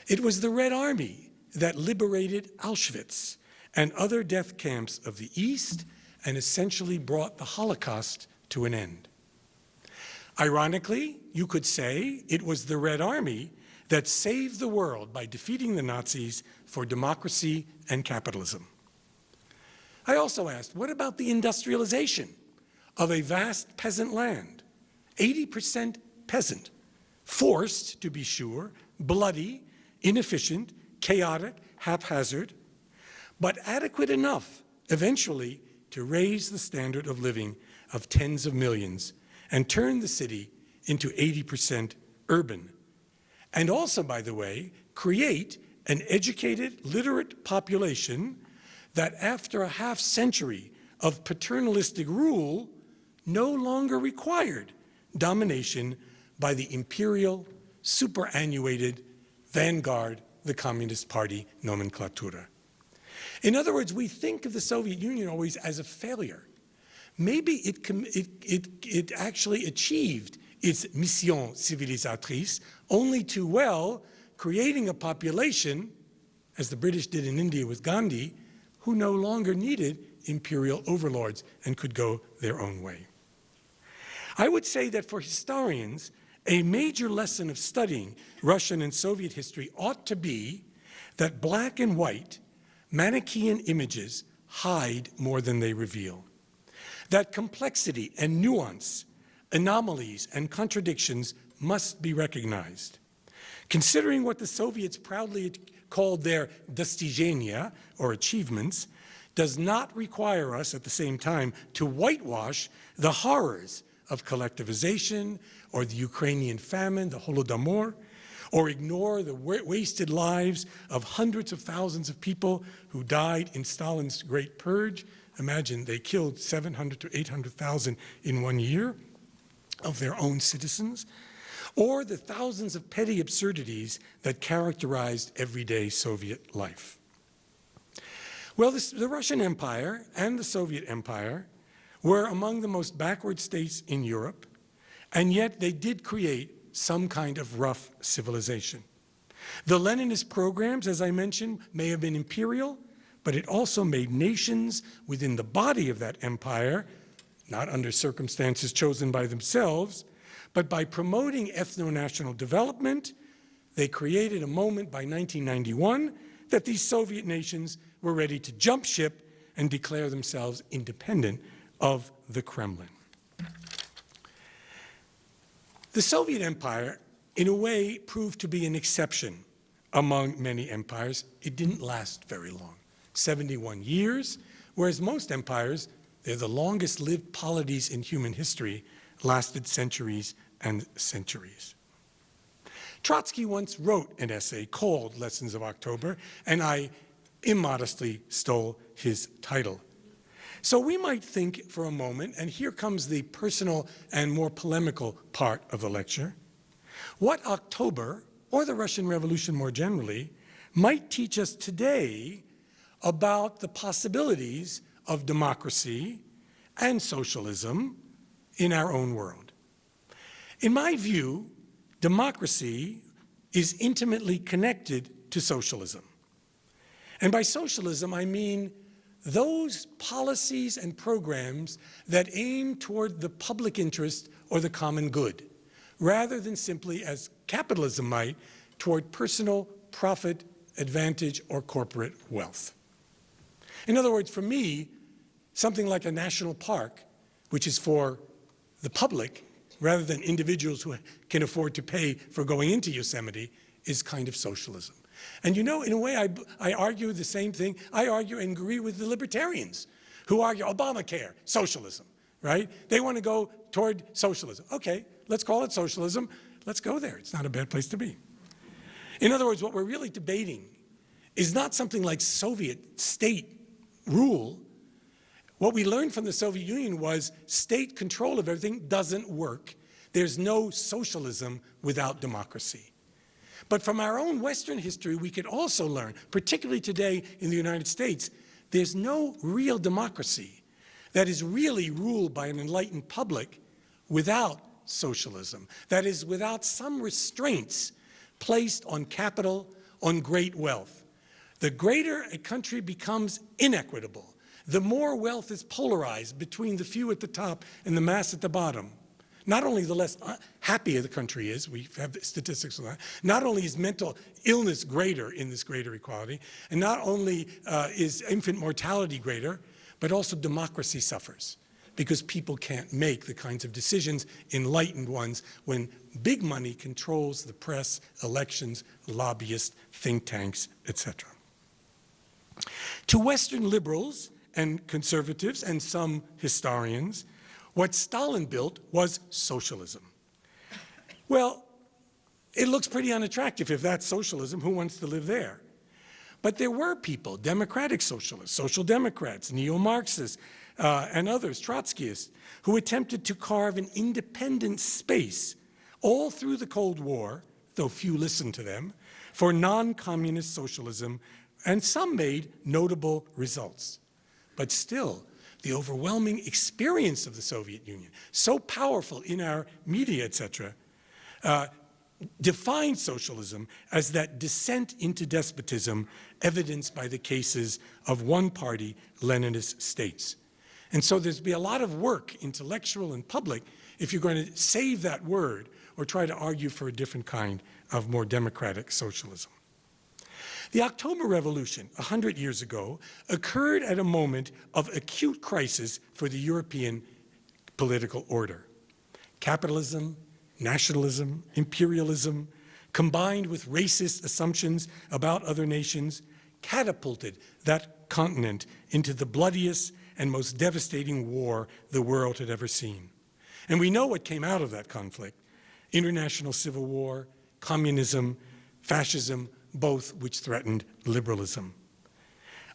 It was the Red Army that liberated Auschwitz and other death camps of the East and essentially brought the Holocaust to an end. Ironically, you could say it was the Red Army that saved the world by defeating the Nazis for democracy and capitalism. I also asked, what about the industrialization of a vast peasant land? 80% peasant, forced, to be sure, bloody, inefficient, chaotic, haphazard, but adequate enough eventually to raise the standard of living of tens of millions and turn the city into 80% urban. And also, by the way, create an educated, literate population that after a half century of paternalistic rule no longer required domination by the imperial, superannuated vanguard, the Communist Party nomenclatura. In other words, we think of the Soviet Union always as a failure. Maybe it actually achieved its mission civilisatrice only too well, creating a population, as the British did in India with Gandhi, who no longer needed imperial overlords and could go their own way. I would say that for historians, a major lesson of studying Russian and Soviet history ought to be that black and white Manichaean images hide more than they reveal. That complexity and nuance, anomalies and contradictions must be recognized. Considering what the Soviets proudly called their достижения, or achievements, does not require us at the same time to whitewash the horrors of collectivization or the Ukrainian famine, the Holodomor, or ignore the wasted lives of hundreds of thousands of people who died in Stalin's Great Purge. Imagine they killed 700 to 800,000 in 1 year of their own citizens, or the thousands of petty absurdities that characterized everyday Soviet life. Well, the Russian Empire and the Soviet Empire were among the most backward states in Europe, and yet they did create some kind of rough civilization. The Leninist programs, as I mentioned, may have been imperial, but it also made nations within the body of that empire, not under circumstances chosen by themselves, but by promoting ethno-national development. They created a moment by 1991 that these Soviet nations were ready to jump ship and declare themselves independent of the Kremlin. The Soviet Empire, in a way, proved to be an exception among many empires. It didn't last very long, 71 years, whereas most empires, they're the longest-lived polities in human history, lasted centuries and centuries. Trotsky once wrote an essay called Lessons of October, and I immodestly stole his title. So we might think for a moment, and here comes the personal and more polemical part of the lecture, what October, or the Russian Revolution more generally, might teach us today about the possibilities of democracy and socialism in our own world. In my view, democracy is intimately connected to socialism. And by socialism, I mean those policies and programs that aim toward the public interest or the common good, rather than simply, as capitalism might, toward personal profit, advantage, or corporate wealth. In other words, for me, something like a national park, which is for the public, rather than individuals who can afford to pay for going into Yosemite, is kind of socialism. And you know, in a way, I argue the same thing. I argue and agree with the libertarians who argue Obamacare, socialism, right? They want to go toward socialism. Okay, let's call it socialism. Let's go there. It's not a bad place to be. In other words, what we're really debating is not something like Soviet state rule. What we learned from the Soviet Union was state control of everything doesn't work. There's no socialism without democracy. But from our own Western history, we could also learn, particularly today in the United States, there's no real democracy that is really ruled by an enlightened public without socialism. That is, without some restraints placed on capital, on great wealth. The greater a country becomes inequitable, the more wealth is polarized between the few at the top and the mass at the bottom. Not only the less happy the country is, we have statistics on that, not only is mental illness greater in this greater equality, and not only is infant mortality greater, but also democracy suffers because people can't make the kinds of decisions, enlightened ones, when big money controls the press, elections, lobbyists, think tanks, etc. To Western liberals and conservatives and some historians, what Stalin built was socialism. Well, it looks pretty unattractive. If that's socialism, who wants to live there? But there were people, democratic socialists, social democrats, neo-Marxists, and others, Trotskyists, who attempted to carve an independent space all through the Cold War, though few listened to them, for non-communist socialism, and some made notable results. But still, the overwhelming experience of the Soviet Union, so powerful in our media, etc., defined socialism as that descent into despotism evidenced by the cases of one-party Leninist states. And so there's been a lot of work, intellectual and public, if you're going to save that word or try to argue for a different kind of more democratic socialism. The October Revolution, 100 years ago, occurred at a moment of acute crisis for the European political order. Capitalism, nationalism, imperialism, combined with racist assumptions about other nations, catapulted that continent into the bloodiest and most devastating war the world had ever seen. And we know what came out of that conflict: international civil war, communism, fascism, both which threatened liberalism.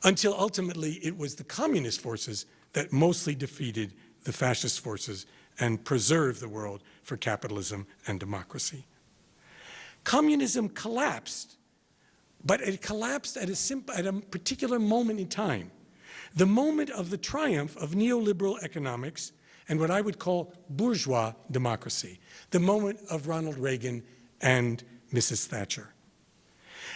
Until ultimately it was the communist forces that mostly defeated the fascist forces and preserved the world for capitalism and democracy. Communism collapsed, but it collapsed at a particular moment in time, the moment of the triumph of neoliberal economics and what I would call bourgeois democracy, the moment of Ronald Reagan and Mrs. Thatcher.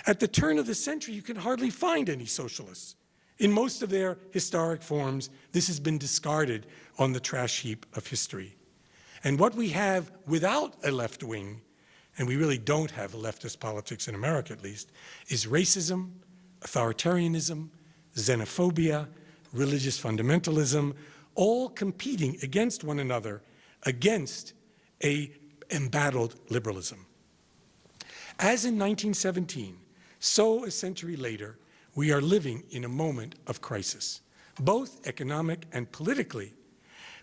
At the turn of the century, you can hardly find any socialists. In most of their historic forms, this has been discarded on the trash heap of history. And what we have without a left wing, and we really don't have a leftist politics in America at least, is racism, authoritarianism, xenophobia, religious fundamentalism, all competing against one another, against an embattled liberalism. As in 1917, so a century later, we are living in a moment of crisis, both economic and politically.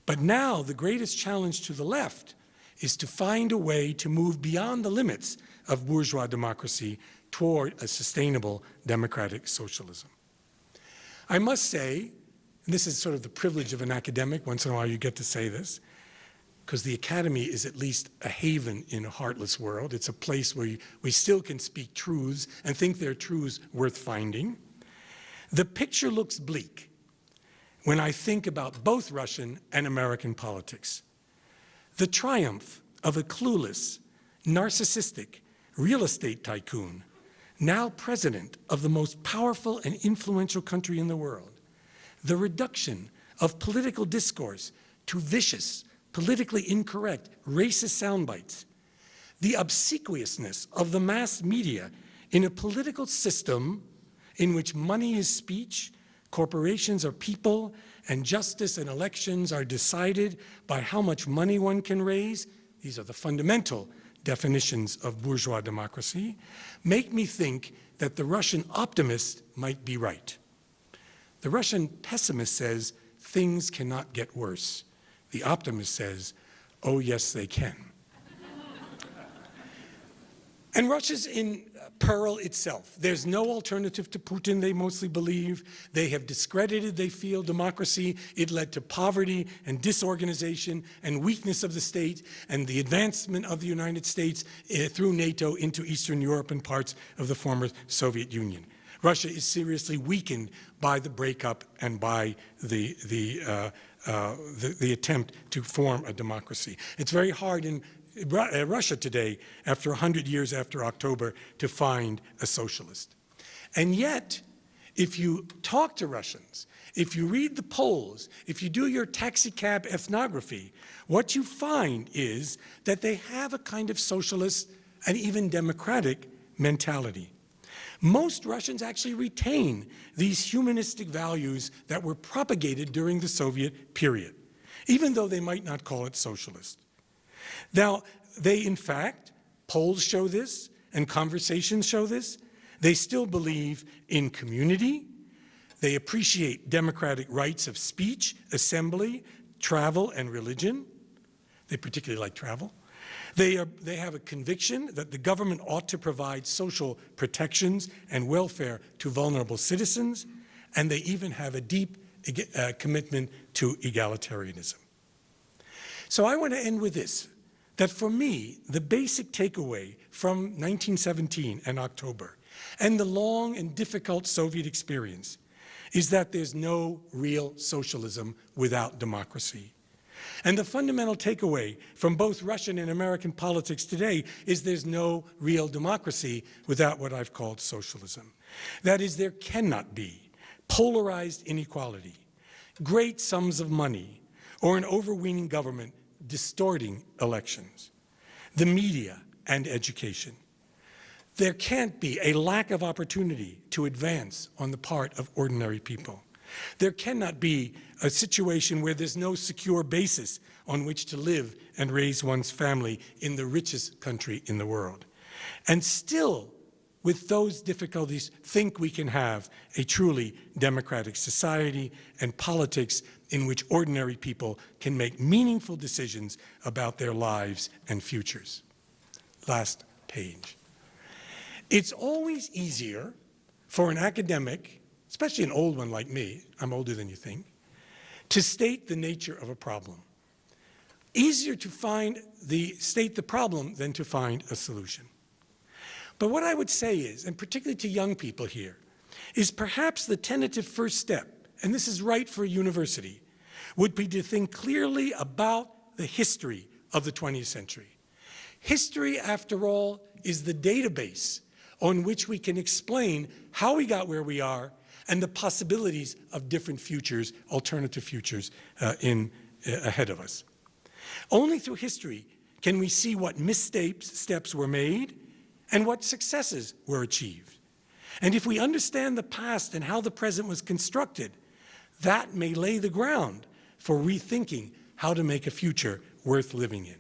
But now the greatest challenge to the left is to find a way to move beyond the limits of bourgeois democracy toward a sustainable democratic socialism. I must say, and this is sort of the privilege of an academic, once in a while you get to say this, because the academy is at least a haven in a heartless world. It's a place where we still can speak truths and think they're truths worth finding. The picture looks bleak when I think about both Russian and American politics. The triumph of a clueless, narcissistic real estate tycoon, now president of the most powerful and influential country in the world. The reduction of political discourse to vicious, politically incorrect, racist soundbites. The obsequiousness of the mass media in a political system in which money is speech, corporations are people, and justice and elections are decided by how much money one can raise. These are the fundamental definitions of bourgeois democracy, make me think that the Russian optimist might be right. The Russian pessimist says things cannot get worse. The optimist says, oh yes, they can. And Russia's in peril itself. There's no alternative to Putin, they mostly believe. They have discredited, they feel, democracy. It led to poverty and disorganization and weakness of the state and the advancement of the United States through NATO into Eastern Europe and parts of the former Soviet Union. Russia is seriously weakened by the breakup and by the attempt to form a democracy. It's very hard in Russia today, after 100 years after October, to find a socialist. And yet, if you talk to Russians, if you read the polls, if you do your taxicab ethnography, what you find is that they have a kind of socialist and even democratic mentality. Most Russians actually retain these humanistic values that were propagated during the Soviet period, even though they might not call it socialist. Now, they, in fact, polls show this and conversations show this. They still believe in community. They appreciate democratic rights of speech, assembly, travel, and religion. They particularly like travel. They have a conviction that the government ought to provide social protections and welfare to vulnerable citizens, and they even have a deep commitment to egalitarianism. So I want to end with this, that for me, the basic takeaway from 1917 and October, and the long and difficult Soviet experience, is that there's no real socialism without democracy. And the fundamental takeaway from both Russian and American politics today is there's no real democracy without what I've called socialism. That is, there cannot be polarized inequality, great sums of money, or an overweening government distorting elections, the media, and education. There can't be a lack of opportunity to advance on the part of ordinary people. There cannot be a situation where there's no secure basis on which to live and raise one's family in the richest country in the world. And still, with those difficulties, think we can have a truly democratic society and politics in which ordinary people can make meaningful decisions about their lives and futures. Last page. It's always easier for an academic, especially an old one like me, I'm older than you think, to state the nature of a problem. Easier to state the problem than to find a solution. But what I would say is, and particularly to young people here, is perhaps the tentative first step, and this is right for a university, would be to think clearly about the history of the 20th century. History, after all, is the database on which we can explain how we got where we are and the possibilities of different futures, alternative futures ahead of us. Only through history can we see what missteps were made and what successes were achieved. And if we understand the past and how the present was constructed, that may lay the ground for rethinking how to make a future worth living in.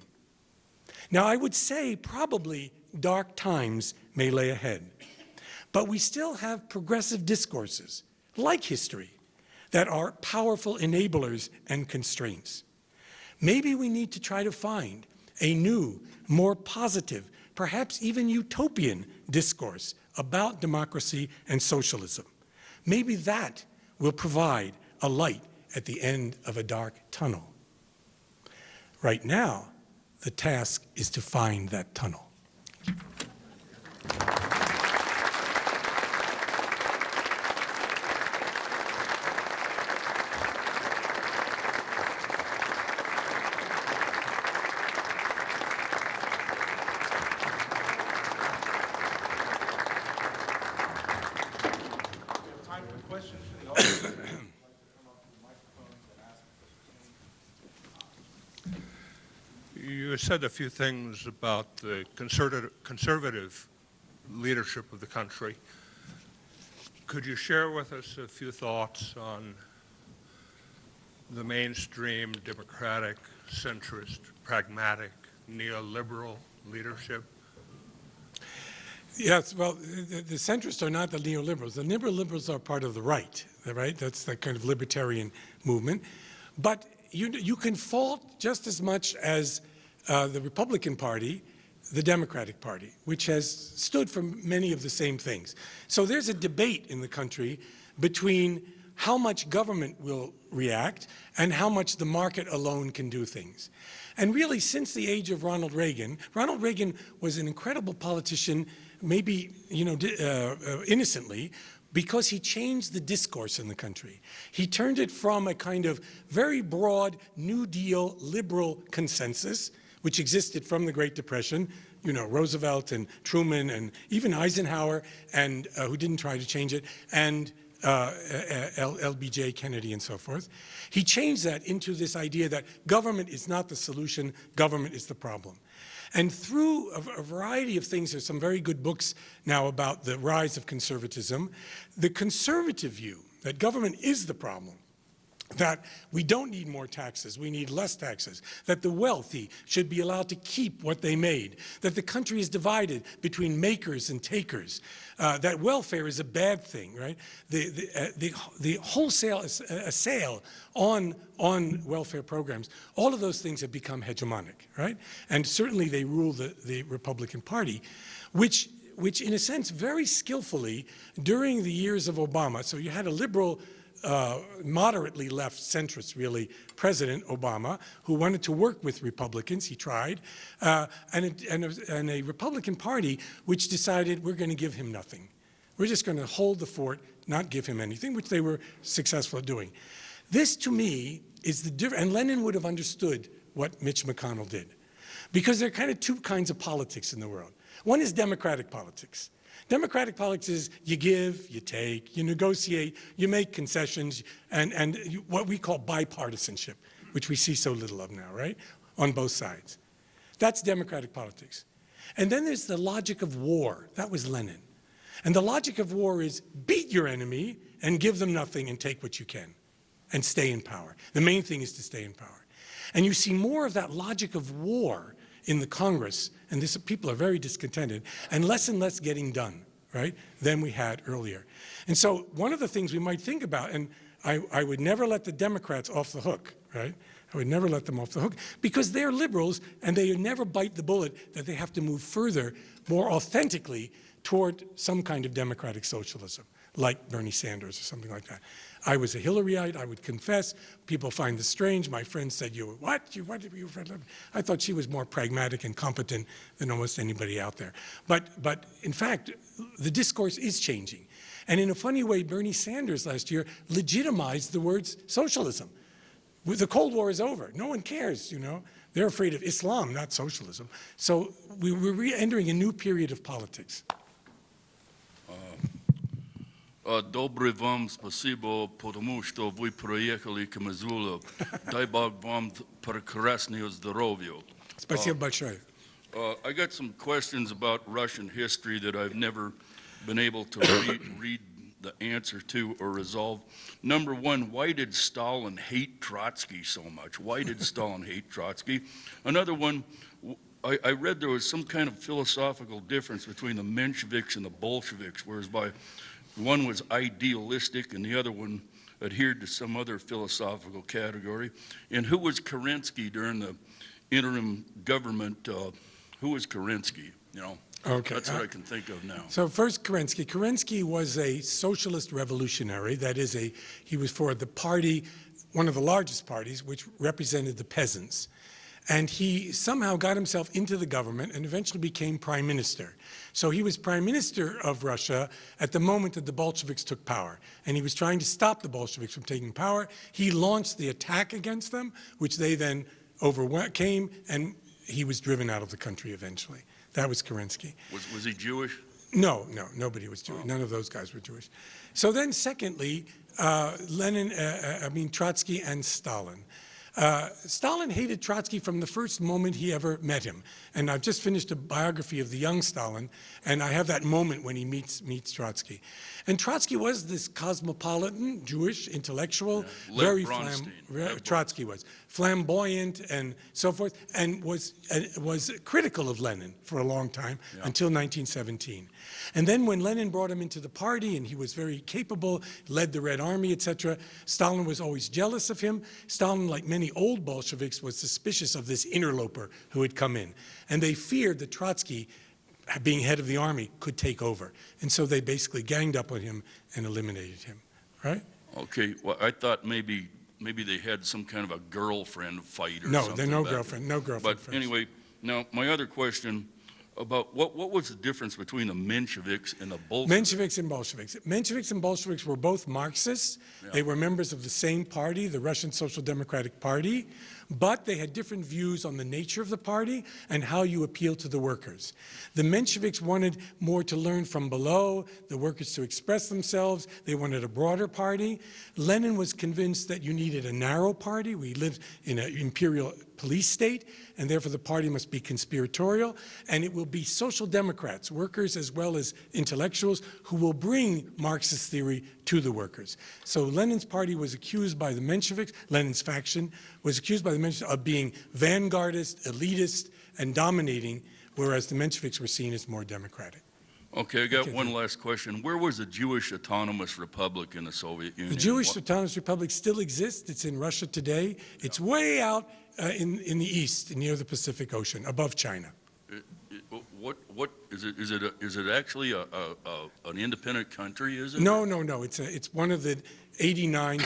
Now, I would say probably dark times may lay ahead, but we still have progressive discourses, like history, that are powerful enablers and constraints. Maybe we need to try to find a new, more positive, perhaps even utopian discourse about democracy and socialism. Maybe that will provide a light at the end of a dark tunnel. Right now, the task is to find that tunnel. You said a few things about the conservative leadership of the country. Could you share with us a few thoughts on the mainstream democratic, centrist, pragmatic, neoliberal leadership? Yes, well, the centrists are not the neoliberals. The neoliberals are part of the right? That's the kind of libertarian movement. But you can fault just as much as the Republican Party, the Democratic Party, which has stood for many of the same things. So there's a debate in the country between how much government will react and how much the market alone can do things. And really, since the age of Ronald Reagan was an incredible politician, maybe innocently, because he changed the discourse in the country. He turned it from a kind of very broad New Deal liberal consensus, which existed from the Great Depression, Roosevelt and Truman and even Eisenhower, and who didn't try to change it, and LBJ, Kennedy, and so forth. He changed that into this idea that government is not the solution, government is the problem. And through a variety of things, there's some very good books now about the rise of conservatism. The conservative view that government is the problem, that we don't need more taxes, we need less taxes, that the wealthy should be allowed to keep what they made, that the country is divided between makers and takers, that welfare is a bad thing, right? The wholesale sale on welfare programs, all of those things have become hegemonic, right? And certainly they rule the Republican Party, which in a sense very skillfully during the years of Obama, so you had a liberal moderately left centrist, really, President Obama, who wanted to work with Republicans. He tried, and a Republican Party which decided we're going to give him nothing. We're just going to hold the fort, not give him anything, which they were successful at doing. This, to me, is the difference. And Lenin would have understood what Mitch McConnell did, because there are kind of two kinds of politics in the world. One is democratic politics. Democratic politics is you give, you take, you negotiate, you make concessions, and what we call bipartisanship, which we see so little of now, right, on both sides. That's democratic politics. And then there's the logic of war. That was Lenin. And the logic of war is beat your enemy and give them nothing and take what you can and stay in power. The main thing is to stay in power. And you see more of that logic of war in the Congress, and people are very discontented, and less getting done, right, than we had earlier. And so one of the things we might think about, and I would never let the Democrats off the hook, right? I would never let them off the hook, because they're liberals, and they never bite the bullet that they have to move further, more authentically, toward some kind of democratic socialism, like Bernie Sanders or something like that. I was a Hillaryite, I would confess. People find this strange. My friends said, you were what? You were Fred? I thought she was more pragmatic and competent than almost anybody out there. But in fact, the discourse is changing. And in a funny way, Bernie Sanders last year legitimized the words socialism. The Cold War is over. No one cares, you know. They're afraid of Islam, not socialism. So we're re-entering a new period of politics. Добрый вам спасибо, потому что вы приехали к Мизулу. Дай Бог вам прекрасного здоровья. Спасибо большое. I got some questions about Russian history that I've never been able to read the answer to or resolve. Number one, why did Stalin hate Trotsky so much? Why did Stalin hate Trotsky? Another one, I read there was some kind of philosophical difference between the Mensheviks and the Bolsheviks, whereas one was idealistic and the other one adhered to some other philosophical category. And who was Kerensky during the interim government? Who was Kerensky? You know, okay. That's what I can think of now. So first, Kerensky. Kerensky was a socialist revolutionary. That is, he was for the party, one of the largest parties, which represented the peasants. And he somehow got himself into the government and eventually became prime minister. So he was prime minister of Russia at the moment that the Bolsheviks took power. And he was trying to stop the Bolsheviks from taking power. He launched the attack against them, which they then overcame, and he was driven out of the country eventually. That was Kerensky. Was he Jewish? No, nobody was Jewish. None of those guys were Jewish. So then secondly, Trotsky and Stalin. Stalin hated Trotsky from the first moment he ever met him. And I've just finished a biography of the young Stalin, and I have that moment when he meets Trotsky. And Trotsky was this cosmopolitan, Jewish, intellectual, very Trotsky was flamboyant and so forth, and was critical of Lenin for a long time, until 1917. And then when Lenin brought him into the party, and he was very capable, led the Red Army, etc., Stalin was always jealous of him. Stalin, like many old Bolsheviks, was suspicious of this interloper who had come in. And they feared that Trotsky, being head of the army, could take over. And so they basically ganged up on him and eliminated him, right? Okay, well, I thought maybe they had some kind of a girlfriend fight or something. No, there no girlfriend But fights. anyway, now my other question about what was the difference between the Mensheviks and the Bolsheviks? Mensheviks and Bolsheviks. Mensheviks and Bolsheviks were both Marxists. They were members of the same party, the Russian Social Democratic Party. but they had different views on the nature of the party and how you appeal to the workers. The Mensheviks wanted more to learn from below, the workers to express themselves. They wanted a broader party. Lenin was convinced that you needed a narrow party. We lived in an imperial police state, and therefore the party must be conspiratorial, and it will be social democrats, workers as well as intellectuals, who will bring Marxist theory to the workers. So Lenin's party was accused by the Mensheviks, Lenin's faction was accused by the Mensheviks of being vanguardist, elitist, and dominating, whereas the Mensheviks were seen as more democratic. Okay, I got one last question. Where was the Jewish Autonomous Republic in the Soviet Union? The Jewish Autonomous Republic still exists. It's in Russia today. It's way out in the east, near the Pacific Ocean, above China. What is it? Is it actually an independent country? Is it? No. It's one of the 89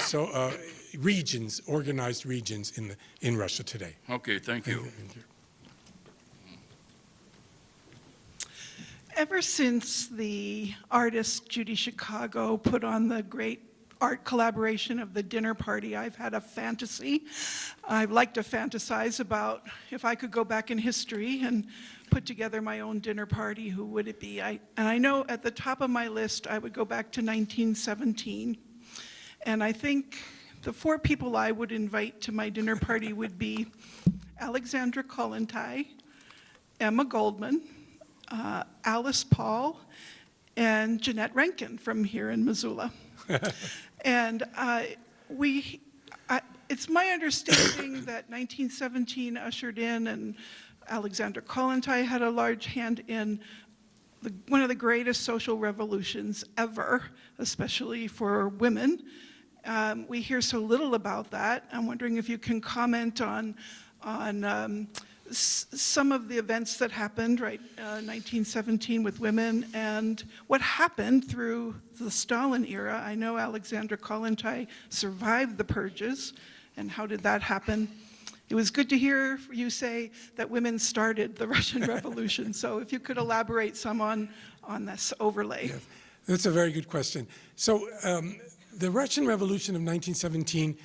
regions, organized regions in Russia today. Okay, thank you. Ever since the artist Judy Chicago put on the great art collaboration of the dinner party, I've had a fantasy. I'd like to fantasize about if I could go back in history and put together my own dinner party, who would it be? And I know at the top of my list, I would go back to 1917. And I think the 4 people I would invite to my dinner party would be Alexandra Kollontai, Emma Goldman, Alice Paul, and Jeanette Rankin from here in Missoula. And it's my understanding that 1917 ushered in, and Alexandra Kollontai had a large hand in one of the greatest social revolutions ever, especially for women. We hear so little about that. I'm wondering if you can comment on some of the events that happened, 1917 with women, and what happened through the Stalin era. I know Alexandra Kollontai survived the purges, and how did that happen? It was good to hear you say that women started the Russian Revolution, so if you could elaborate some on this overlay. Yes. That's a very good question. So the Russian Revolution of 1917,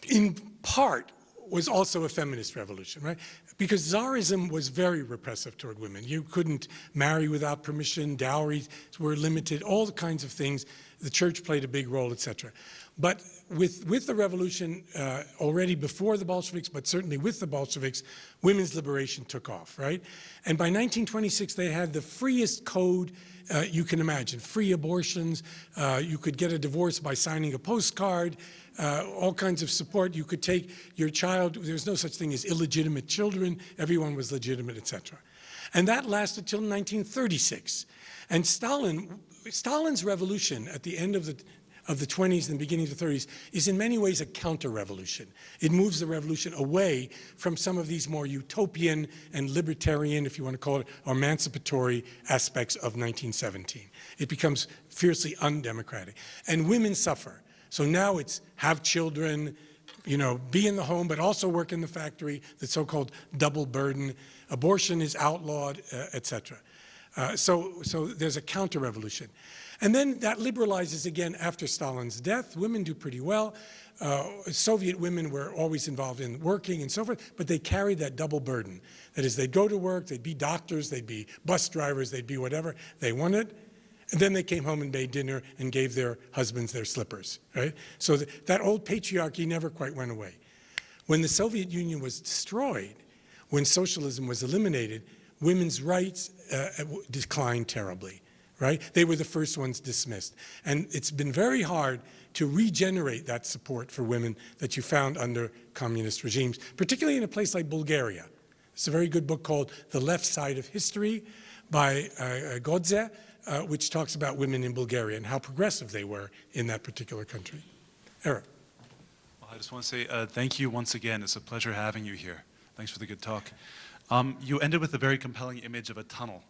in part, was also a feminist revolution, right? Because Tsarism was very repressive toward women. You couldn't marry without permission, dowries were limited, all the kinds of things. The church played a big role, etc. But with the revolution, already before the Bolsheviks, but certainly with the Bolsheviks, women's liberation took off, right? And by 1926, they had the freest code you can imagine. Free abortions, you could get a divorce by signing a postcard, all kinds of support. You could take your child, there's no such thing as illegitimate children, everyone was legitimate, etc. And that lasted till 1936. And Stalin's revolution at the end of the 20s and the beginning of the 30s is in many ways a counter-revolution. It moves the revolution away from some of these more utopian and libertarian, if you want to call it, or emancipatory aspects of 1917. It becomes fiercely undemocratic. And women suffer. So now it's have children, be in the home, but also work in the factory, the so-called double burden. Abortion is outlawed, etc. So there's a counter-revolution. And then that liberalizes again after Stalin's death. Women do pretty well. Soviet women were always involved in working and so forth, but they carried that double burden. That is, they'd go to work, they'd be doctors, they'd be bus drivers, they'd be whatever they wanted. And then they came home and made dinner and gave their husbands their slippers, right? So that old patriarchy never quite went away. When the Soviet Union was destroyed, when socialism was eliminated, women's rights declined terribly, right? They were the first ones dismissed. And it's been very hard to regenerate that support for women that you found under communist regimes, particularly in a place like Bulgaria. It's a very good book called The Left Side of History by Godze, which talks about women in Bulgaria and how progressive they were in that particular country. Eric. Well, I just want to say thank you once again. It's a pleasure having you here. Thanks for the good talk. You ended with a very compelling image of a tunnel.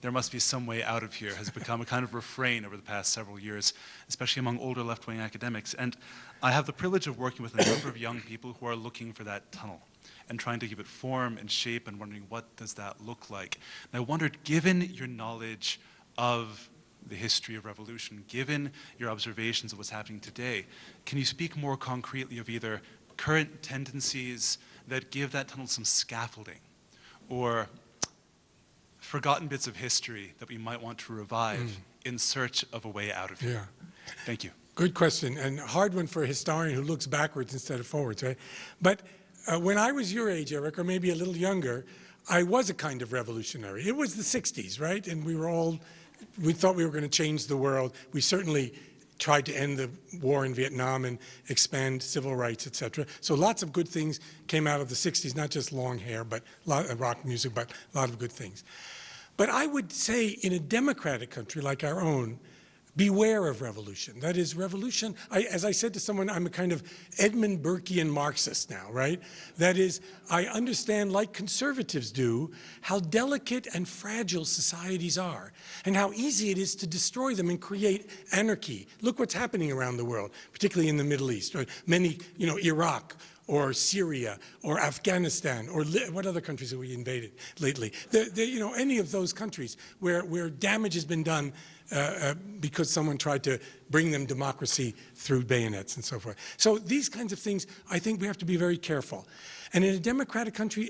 There must be some way out of here has become a kind of refrain over the past several years, especially among older left-wing academics. And I have the privilege of working with a number of young people who are looking for that tunnel and trying to give it form and shape and wondering what does that look like. And I wondered, given your knowledge of the history of revolution, given your observations of what's happening today, can you speak more concretely of either current tendencies that give that tunnel some scaffolding, or forgotten bits of history that we might want to revive in search of a way out of here? Yeah. Thank you. Good question, and a hard one for a historian who looks backwards instead of forwards, right? But when I was your age, Eric, or maybe a little younger, I was a kind of revolutionary. It was the 60s, right? And we thought we were going to change the world. We certainly tried to end the war in Vietnam and expand civil rights, etc. So lots of good things came out of the 60s, not just long hair, but rock music, but a lot of good things. But I would say in a democratic country like our own, beware of revolution. That is, revolution, as I said to someone, I'm a kind of Edmund Burkean Marxist now, right? That is, I understand, like conservatives do, how delicate and fragile societies are, and how easy it is to destroy them and create anarchy. Look what's happening around the world, particularly in the Middle East, or many, Iraq, or Syria, or Afghanistan, or what other countries have we invaded lately? Any of those countries where damage has been done because someone tried to bring them democracy through bayonets and so forth. So these kinds of things, I think we have to be very careful. And in a democratic country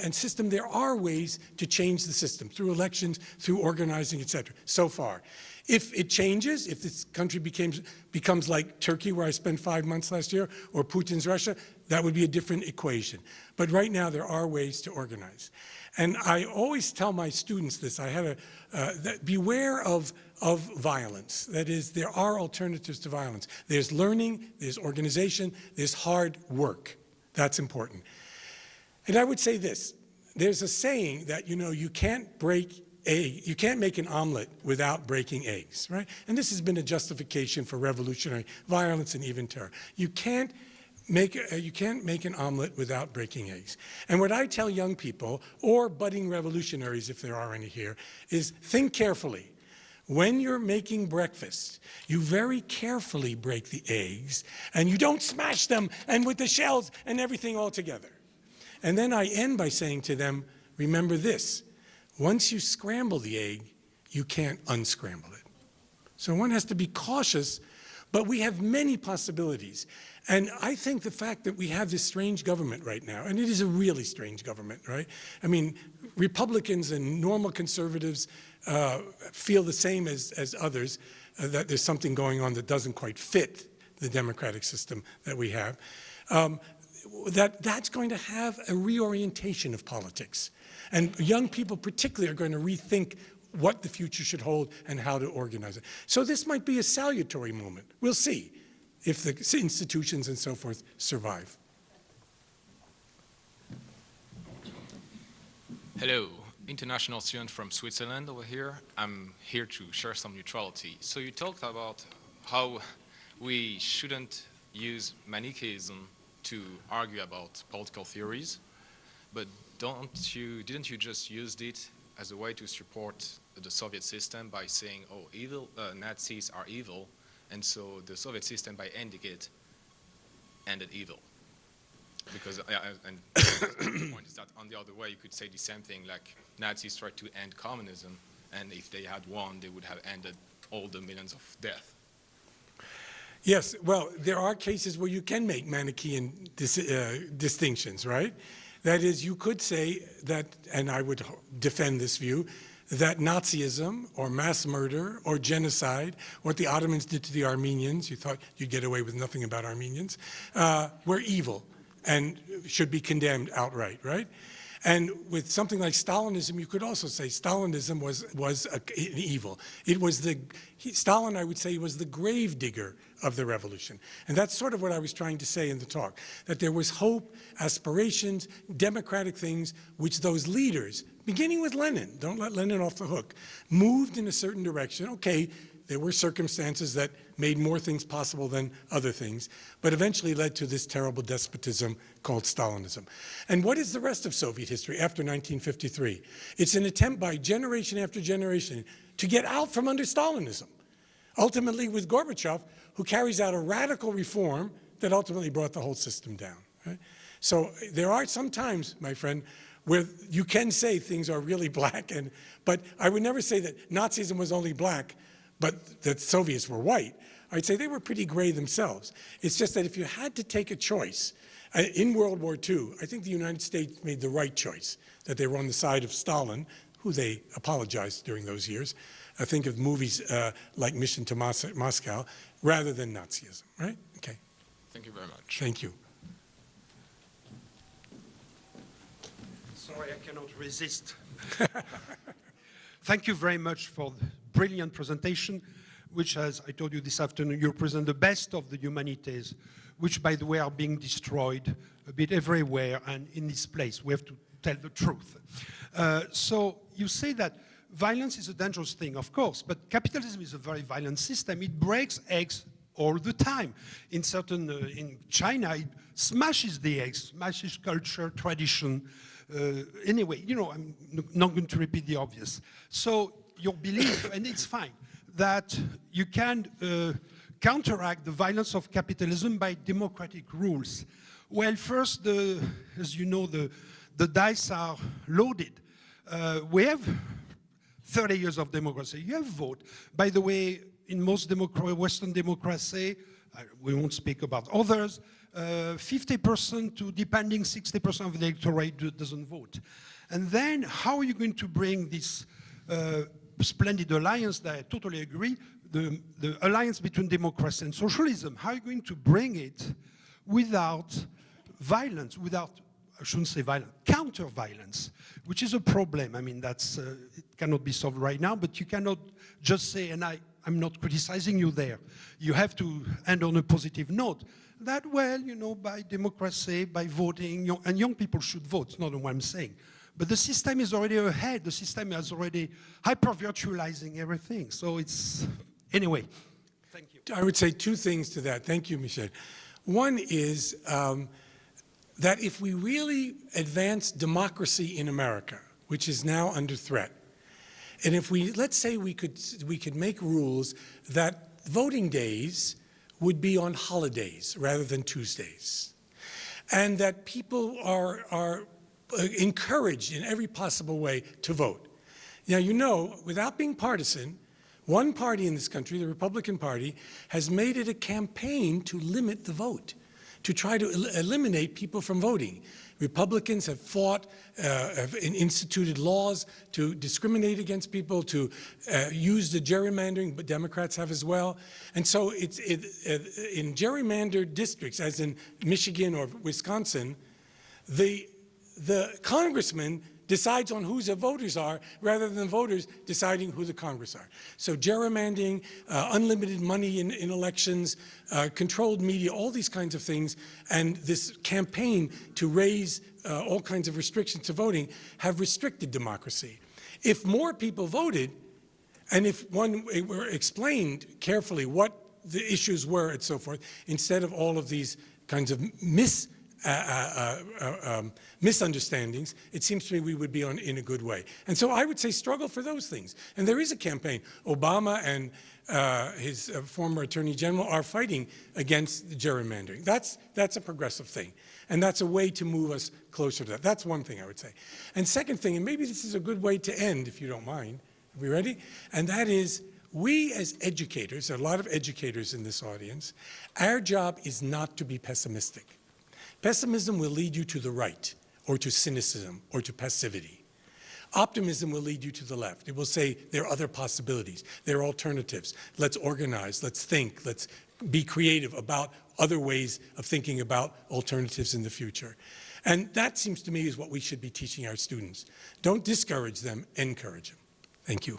and system, there are ways to change the system, through elections, through organizing, etc., so far. If it changes, if this country becomes like Turkey, where I spent 5 months last year, or Putin's Russia, that would be a different equation. But right now, there are ways to organize. And I always tell my students this, that beware of violence. That is, there are alternatives to violence. There's learning, there's organization, there's hard work. That's important. And I would say this, there's a saying that, you can't make an omelet without breaking eggs, right? And this has been a justification for revolutionary violence and even terror. You can't make an omelet without breaking eggs. And what I tell young people, or budding revolutionaries if there are any here, is think carefully. When you're making breakfast, you very carefully break the eggs, and you don't smash them and with the shells and everything all together. And then I end by saying to them, remember this, once you scramble the egg, you can't unscramble it. So one has to be cautious, but we have many possibilities. And I think the fact that we have this strange government right now, and it is a really strange government, right? I mean, Republicans and normal conservatives feel the same as others, that there's something going on that doesn't quite fit the democratic system that we have. That's going to have a reorientation of politics. And young people particularly are going to rethink what the future should hold and how to organize it. So this might be a salutary moment. We'll see if the institutions and so forth survive. Hello, international student from Switzerland over here. I'm here to share some neutrality. So you talked about how we shouldn't use Manichaeism to argue about political theories, but didn't you just use it as a way to support the Soviet system by saying, oh, Nazis are evil, and so the Soviet system, by ending it, ended evil? Because, and the point is that on the other way, you could say the same thing, like Nazis tried to end communism, and if they had won, they would have ended all the millions of deaths. Yes, well, there are cases where you can make Manichaean distinctions, right? That is, you could say that, and I would defend this view, that Nazism or mass murder or genocide, what the Ottomans did to the Armenians, you thought you'd get away with nothing about Armenians, were evil and should be condemned outright, right? And with something like Stalinism, you could also say Stalinism was an evil. It was Stalin, I would say, was the grave digger of the revolution. And that's sort of what I was trying to say in the talk, that there was hope, aspirations, democratic things, which those leaders, beginning with Lenin, don't let Lenin off the hook, moved in a certain direction. Okay, there were circumstances that made more things possible than other things, but eventually led to this terrible despotism called Stalinism. And what is the rest of Soviet history after 1953? It's an attempt by generation after generation to get out from under Stalinism, ultimately with Gorbachev, who carries out a radical reform that ultimately brought the whole system down. Right? So there are some times, my friend, where you can say things are really black, but I would never say that Nazism was only black, but that Soviets were white. I'd say they were pretty gray themselves. It's just that if you had to take a choice, in World War II, I think the United States made the right choice, that they were on the side of Stalin, who they apologized during those years. I think of movies like Mission to Moscow, rather than Nazism, right? Okay. Thank you very much. Thank you. Sorry, I cannot resist. Thank you very much for the brilliant presentation, which, as I told you this afternoon, you present the best of the humanities, which, by the way, are being destroyed a bit everywhere and in this place. We have to tell the truth. So you say that violence is a dangerous thing, of course, but capitalism is a very violent system. It breaks eggs all the time. In China, it smashes the eggs, smashes culture, tradition. Anyway, you know, I'm not going to repeat the obvious. So your belief, and it's fine, that you can counteract the violence of capitalism by democratic rules. Well, first, as you know, the dice are loaded. We have 30 years of democracy. You have vote. By the way, in most Western democracy, we won't speak about others, 50% to depending 60% of the electorate doesn't vote. And then how are you going to bring this splendid alliance that I totally agree, the alliance between democracy and socialism, how are you going to bring it without violence, without, I shouldn't say violence, counter-violence, which is a problem. I mean, that's, it cannot be solved right now, but you cannot just say, and I'm not criticizing you there, you have to end on a positive note, that, well, you know, by democracy, by voting, and young people should vote, it's not what I'm saying. But the system is already ahead, the system is already hyper-virtualizing everything, so it's, anyway, thank you. I would say two things to that. Thank you, Michel. One is that if we really advance democracy in America, which is now under threat, and if we, let's say we could make rules that voting days would be on holidays rather than Tuesdays, and that people are encouraged in every possible way to vote. Now, you know, without being partisan, one party in this country, the Republican Party, has made it a campaign to limit the vote, to try to eliminate people from voting. Republicans have fought, have instituted laws to discriminate against people, to use the gerrymandering, but Democrats have as well. And so it's in gerrymandered districts, as in Michigan or Wisconsin, the congressman decides on who the voters are rather than voters deciding who the Congress are. So gerrymandering, unlimited money in elections, controlled media, all these kinds of things, and this campaign to raise all kinds of restrictions to voting have restricted democracy. If more people voted, and if it were explained carefully what the issues were and so forth, instead of all of these kinds of misunderstandings, it seems to me we would be in a good way. And so I would say struggle for those things. And there is a campaign. Obama and his former Attorney General are fighting against the gerrymandering. That's a progressive thing. And that's a way to move us closer to that. That's one thing I would say. And second thing, and maybe this is a good way to end, if you don't mind. Are we ready? And that is, we as educators, there are a lot of educators in this audience, our job is not to be pessimistic. Pessimism will lead you to the right, or to cynicism, or to passivity. Optimism will lead you to the left. It will say there are other possibilities, there are alternatives. Let's organize, let's think, let's be creative about other ways of thinking about alternatives in the future. And that seems to me is what we should be teaching our students. Don't discourage them, encourage them. Thank you.